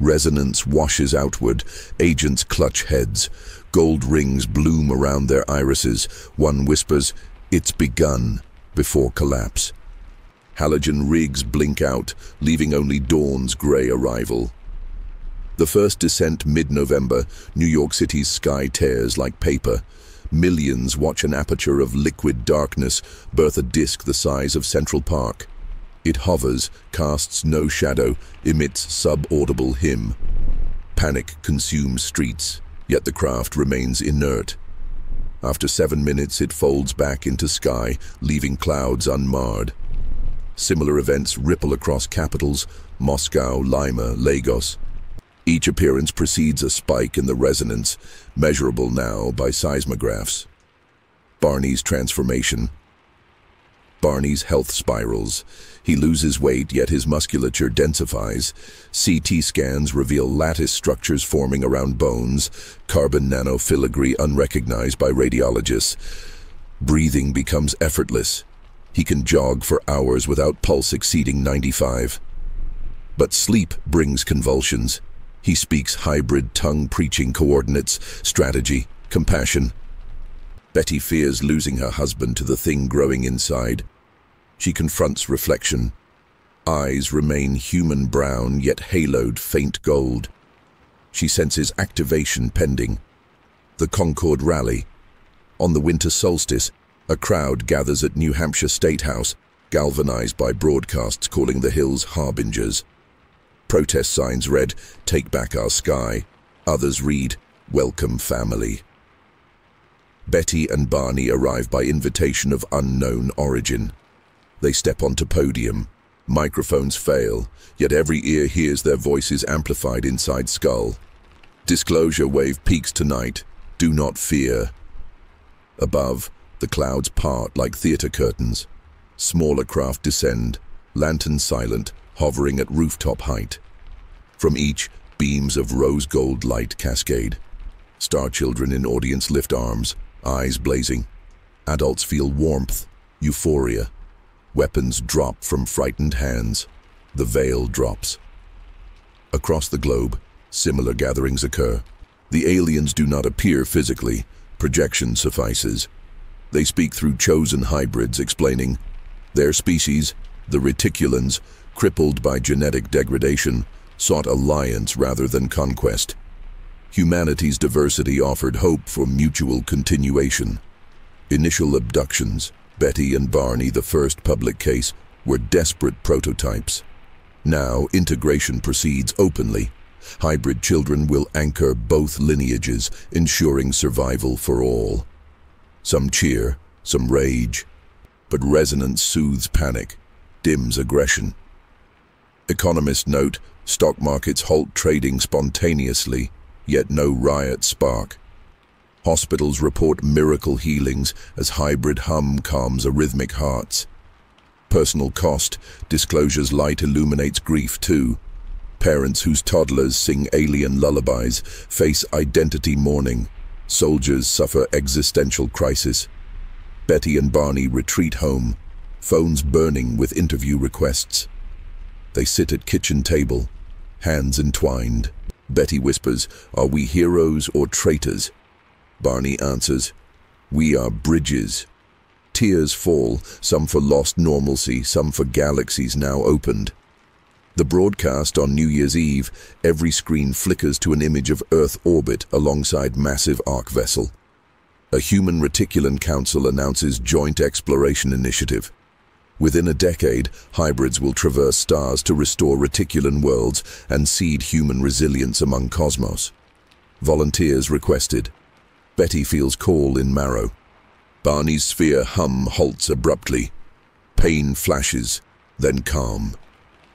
Resonance washes outward, agents clutch heads. Gold rings bloom around their irises. One whispers, "It's begun," before collapse. Halogen rigs blink out, leaving only dawn's gray arrival. The first descent mid-November, New York City's sky tears like paper. Millions watch an aperture of liquid darkness birth a disk the size of Central Park. It hovers, casts no shadow, emits sub-audible hymn. Panic consumes streets, yet the craft remains inert. After 7 minutes, it folds back into sky, leaving clouds unmarred. Similar events ripple across capitals, Moscow, Lima, Lagos. Each appearance precedes a spike in the resonance, measurable now by seismographs. Barney's transformation. Barney's health spirals. He loses weight, yet his musculature densifies. CT scans reveal lattice structures forming around bones, carbon nanofiligree unrecognized by radiologists. Breathing becomes effortless. He can jog for hours without pulse exceeding 95. But sleep brings convulsions. He speaks hybrid tongue-preaching coordinates, strategy, compassion. Betty fears losing her husband to the thing growing inside. She confronts reflection. Eyes remain human brown, yet haloed faint gold. She senses activation pending. The Concord Rally. On the winter solstice, a crowd gathers at New Hampshire State House, galvanized by broadcasts calling the hills harbingers. Protest signs read, "Take back our sky." Others read, "Welcome family." Betty and Barney arrive by invitation of unknown origin. They step onto podium. Microphones fail, yet every ear hears their voices amplified inside skull. Disclosure wave peaks tonight. Do not fear. Above, the clouds part like theater curtains. Smaller craft descend, lanterns silent, hovering at rooftop height. From each, beams of rose-gold light cascade. Star children in audience lift arms, eyes blazing. Adults feel warmth, euphoria. Weapons drop from frightened hands. The veil drops. Across the globe, similar gatherings occur. The aliens do not appear physically. Projection suffices. They speak through chosen hybrids, explaining their species, the reticulans, crippled by genetic degradation, sought alliance rather than conquest. Humanity's diversity offered hope for mutual continuation. Initial abductions, Betty and Barney, the first public case, were desperate prototypes. Now integration proceeds openly. Hybrid children will anchor both lineages, ensuring survival for all. Some cheer, some rage, but resonance soothes panic, dims aggression. Economists note, stock markets halt trading spontaneously, yet no riots spark. Hospitals report miracle healings as hybrid hum calms arrhythmic hearts. Personal cost, disclosure's light illuminates grief too. Parents whose toddlers sing alien lullabies face identity mourning. Soldiers suffer existential crisis. Betty and Barney retreat home, phones burning with interview requests. They sit at kitchen table, hands entwined. Betty whispers, "Are we heroes or traitors?" Barney answers, "We are bridges." Tears fall, some for lost normalcy, some for galaxies now opened. The broadcast on New Year's Eve, every screen flickers to an image of Earth orbit alongside massive arc vessel. A human reticulan council announces joint exploration initiative. Within a decade, hybrids will traverse stars to restore reticulan worlds and seed human resilience among cosmos. Volunteers requested. Betty feels call in marrow. Barney's sphere hum halts abruptly. Pain flashes, then calm.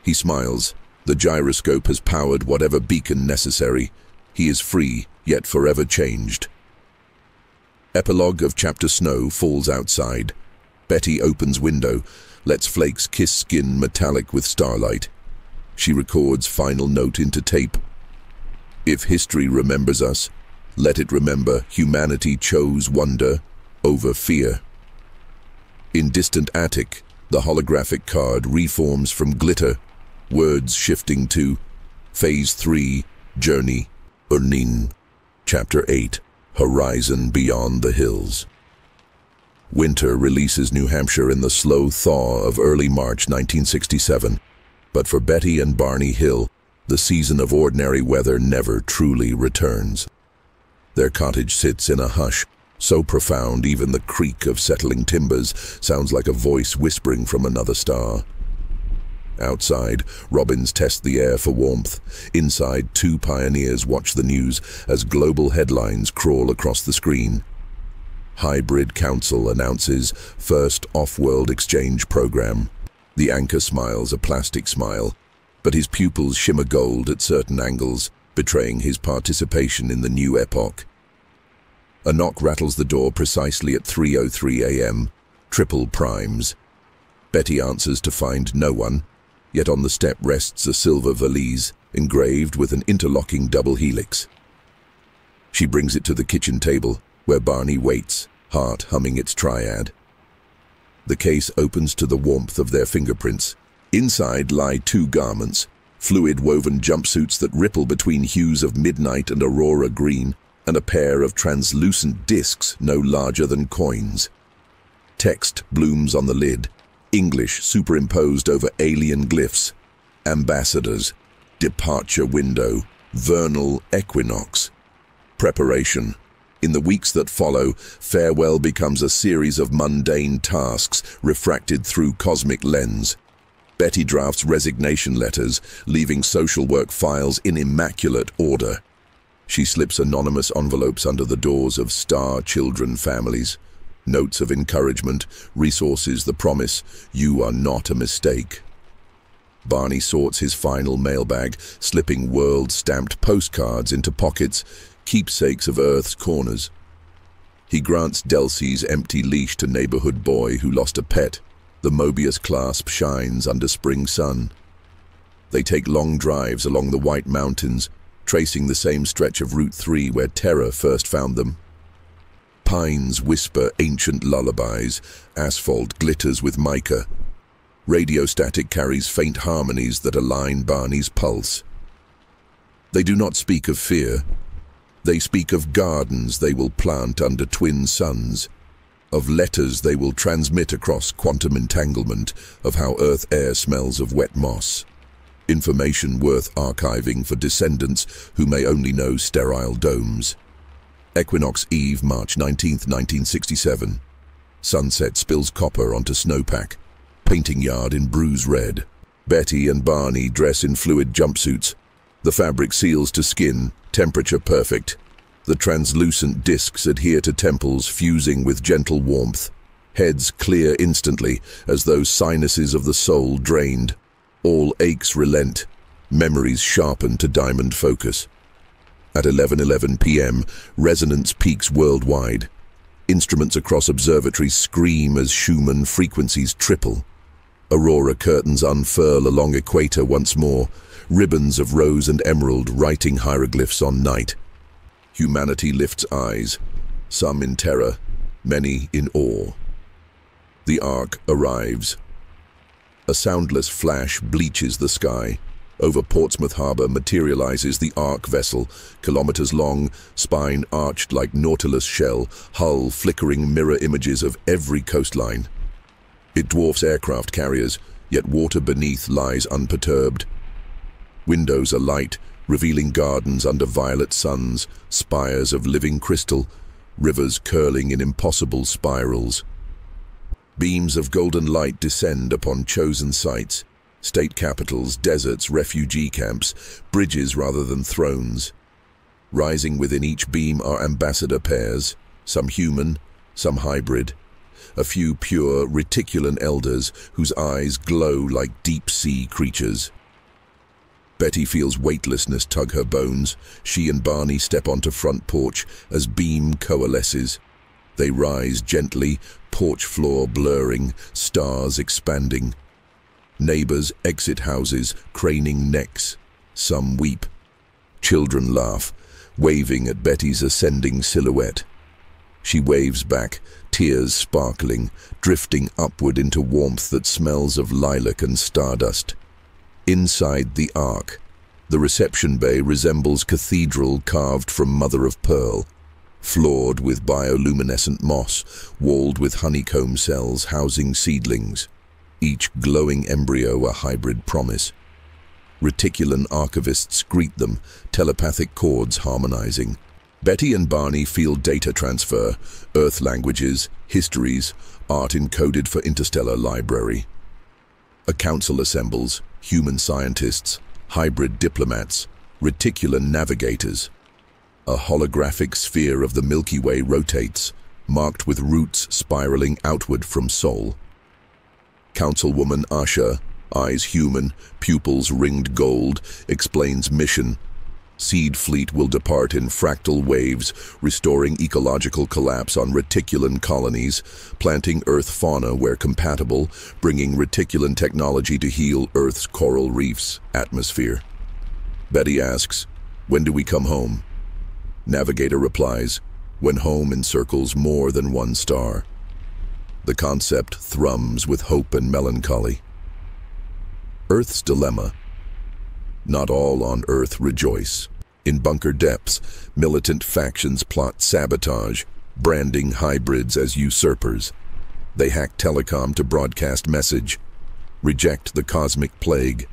He smiles. The gyroscope has powered whatever beacon necessary. He is free, yet forever changed. Epilogue of Chapter Snow falls outside. Betty opens window, lets flakes kiss skin metallic with starlight. She records final note into tape. If history remembers us, let it remember humanity chose wonder over fear. In distant attic, the holographic card reforms from glitter, words shifting to Phase 3, Journey, Urnin. Chapter 8, Horizon Beyond the Hills. Winter releases New Hampshire in the slow thaw of early March 1967. But for Betty and Barney Hill, the season of ordinary weather never truly returns. Their cottage sits in a hush, so profound even the creak of settling timbers sounds like a voice whispering from another star. Outside, robins test the air for warmth. Inside, two pioneers watch the news as global headlines crawl across the screen. Hybrid Council announces first off-world exchange program. The anchor smiles a plastic smile, but his pupils shimmer gold at certain angles, betraying his participation in the new epoch. A knock rattles the door precisely at 3:03 a.m. Triple primes. Betty answers to find no one, yet on the step rests a silver valise engraved with an interlocking double helix. She brings it to the kitchen table, where Barney waits, heart humming its triad. The case opens to the warmth of their fingerprints. Inside lie 2 garments, fluid-woven jumpsuits that ripple between hues of midnight and aurora green, and a pair of translucent discs no larger than coins. Text blooms on the lid, English superimposed over alien glyphs. Ambassadors, departure window, vernal equinox. Preparation. In the weeks that follow, farewell becomes a series of mundane tasks refracted through cosmic lens. Betty drafts resignation letters, leaving social work files in immaculate order. She slips anonymous envelopes under the doors of star children families. Notes of encouragement, resources, the promise, you are not a mistake. Barney sorts his final mailbag, slipping world-stamped postcards into pockets, keepsakes of Earth's corners. He grants Delsey's empty leash to neighborhood boy who lost a pet. The Mobius clasp shines under spring sun. They take long drives along the White Mountains, tracing the same stretch of Route 3 where terror first found them. Pines whisper ancient lullabies, asphalt glitters with mica. Radio static carries faint harmonies that align Barney's pulse. They do not speak of fear. They speak of gardens they will plant under twin suns, of letters they will transmit across quantum entanglement, of how Earth air smells of wet moss. Information worth archiving for descendants who may only know sterile domes. Equinox Eve, March 19, 1967. Sunset spills copper onto snowpack. Painting yard in bruise red. Betty and Barney dress in fluid jumpsuits. The fabric seals to skin, temperature perfect. The translucent discs adhere to temples, fusing with gentle warmth. Heads clear instantly, as though sinuses of the soul drained. All aches relent. Memories sharpen to diamond focus. At 11:11 p.m., resonance peaks worldwide. Instruments across observatories scream as Schumann frequencies triple. Aurora curtains unfurl along equator once more, ribbons of rose and emerald writing hieroglyphs on night. Humanity lifts eyes, some in terror, many in awe. The Ark arrives. A soundless flash bleaches the sky. Over Portsmouth Harbour materializes the Ark vessel, kilometers long, spine arched like Nautilus shell, hull flickering mirror images of every coastline. It dwarfs aircraft carriers, yet water beneath lies unperturbed. Windows alight, revealing gardens under violet suns, spires of living crystal, rivers curling in impossible spirals. Beams of golden light descend upon chosen sites, state capitals, deserts, refugee camps, bridges rather than thrones. Rising within each beam are ambassador pairs, some human, some hybrid. A few pure, reticulan elders whose eyes glow like deep-sea creatures. Betty feels weightlessness tug her bones. She and Barney step onto front porch as beam coalesces. They rise gently, porch floor blurring, stars expanding. Neighbors exit houses, craning necks. Some weep. Children laugh, waving at Betty's ascending silhouette. She waves back, tears sparkling, drifting upward into warmth that smells of lilac and stardust. Inside the Ark, the reception bay resembles cathedral carved from mother of pearl, floored with bioluminescent moss, walled with honeycomb cells housing seedlings. Each glowing embryo a hybrid promise. Reticulan archivists greet them, telepathic chords harmonizing. Betty and Barney feel data transfer, Earth languages, histories, art encoded for interstellar library. A council assembles, human scientists, hybrid diplomats, reticulan navigators. A holographic sphere of the Milky Way rotates, marked with roots spiraling outward from Sol. Councilwoman Asha, eyes human, pupils ringed gold, explains mission. Seed fleet will depart in fractal waves, restoring ecological collapse on reticulan colonies, planting Earth fauna where compatible, bringing reticulan technology to heal Earth's coral reefs, atmosphere. Betty asks, "When do we come home?" Navigator replies, "When home encircles more than one star." The concept thrums with hope and melancholy. Earth's dilemma. Not all on Earth rejoice. In bunker depths, militant factions plot sabotage, branding hybrids as usurpers. They hack telecom to broadcast message, reject the cosmic plague.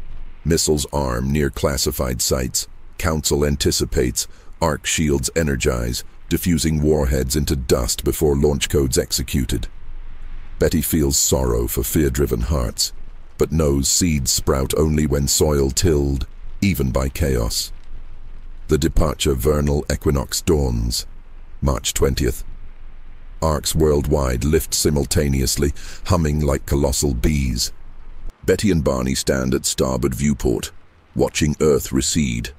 Missiles arm near classified sites. Council anticipates. Arc shields energize, diffusing warheads into dust before launch codes executed. Betty feels sorrow for fear-driven hearts, but knows seeds sprout only when soil tilled, even by chaos. The departure vernal equinox dawns. March 20th. Arcs worldwide lift simultaneously, humming like colossal bees. Betty and Barney stand at starboard viewport, watching Earth recede.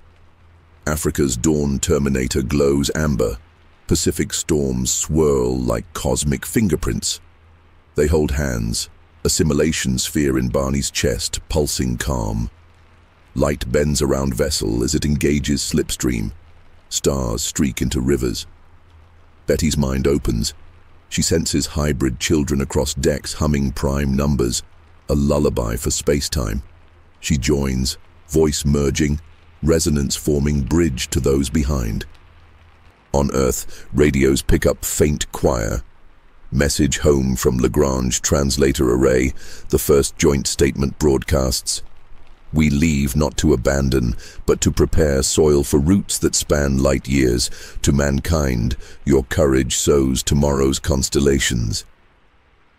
Africa's dawn terminator glows amber. Pacific storms swirl like cosmic fingerprints. They hold hands, a simulation sphere in Barney's chest, pulsing calm. Light bends around vessel as it engages slipstream. Stars streak into rivers. Betty's mind opens. She senses hybrid children across decks humming prime numbers, a lullaby for space-time. She joins, voice merging, resonance forming bridge to those behind. On Earth, radios pick up faint choir. Message home from Lagrange translator array, the first joint statement broadcasts. We leave not to abandon, but to prepare soil for roots that span light years. To mankind, your courage sows tomorrow's constellations.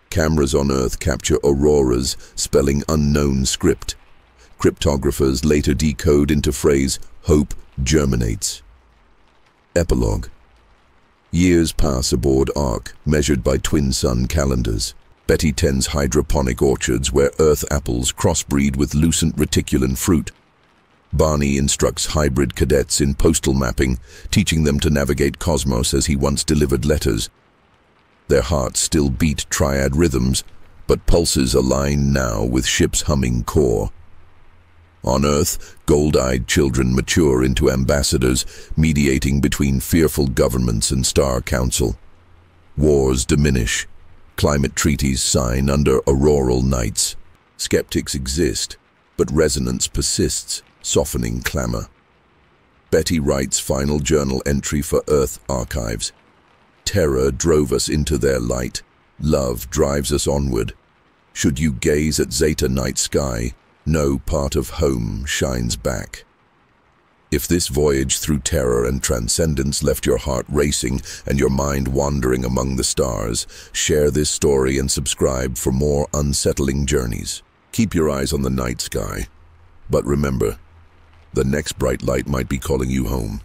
Cameras on Earth capture auroras, spelling unknown script. Cryptographers later decode into phrase, "Hope germinates." Epilogue. Years pass aboard Ark, measured by twin sun calendars. Betty tends hydroponic orchards where Earth apples crossbreed with lucent reticulan fruit. Barney instructs hybrid cadets in postal mapping, teaching them to navigate cosmos as he once delivered letters. Their hearts still beat triad rhythms, but pulses align now with ship's humming core. On Earth, gold-eyed children mature into ambassadors, mediating between fearful governments and Star Council. Wars diminish. Climate treaties sign under auroral nights. Skeptics exist, but resonance persists, softening clamor. Betty writes final journal entry for Earth archives. Terror drove us into their light. Love drives us onward. Should you gaze at Zeta night sky, no part of home shines back. If this voyage through terror and transcendence left your heart racing and your mind wandering among the stars, share this story and subscribe for more unsettling journeys. Keep your eyes on the night sky, but remember, the next bright light might be calling you home.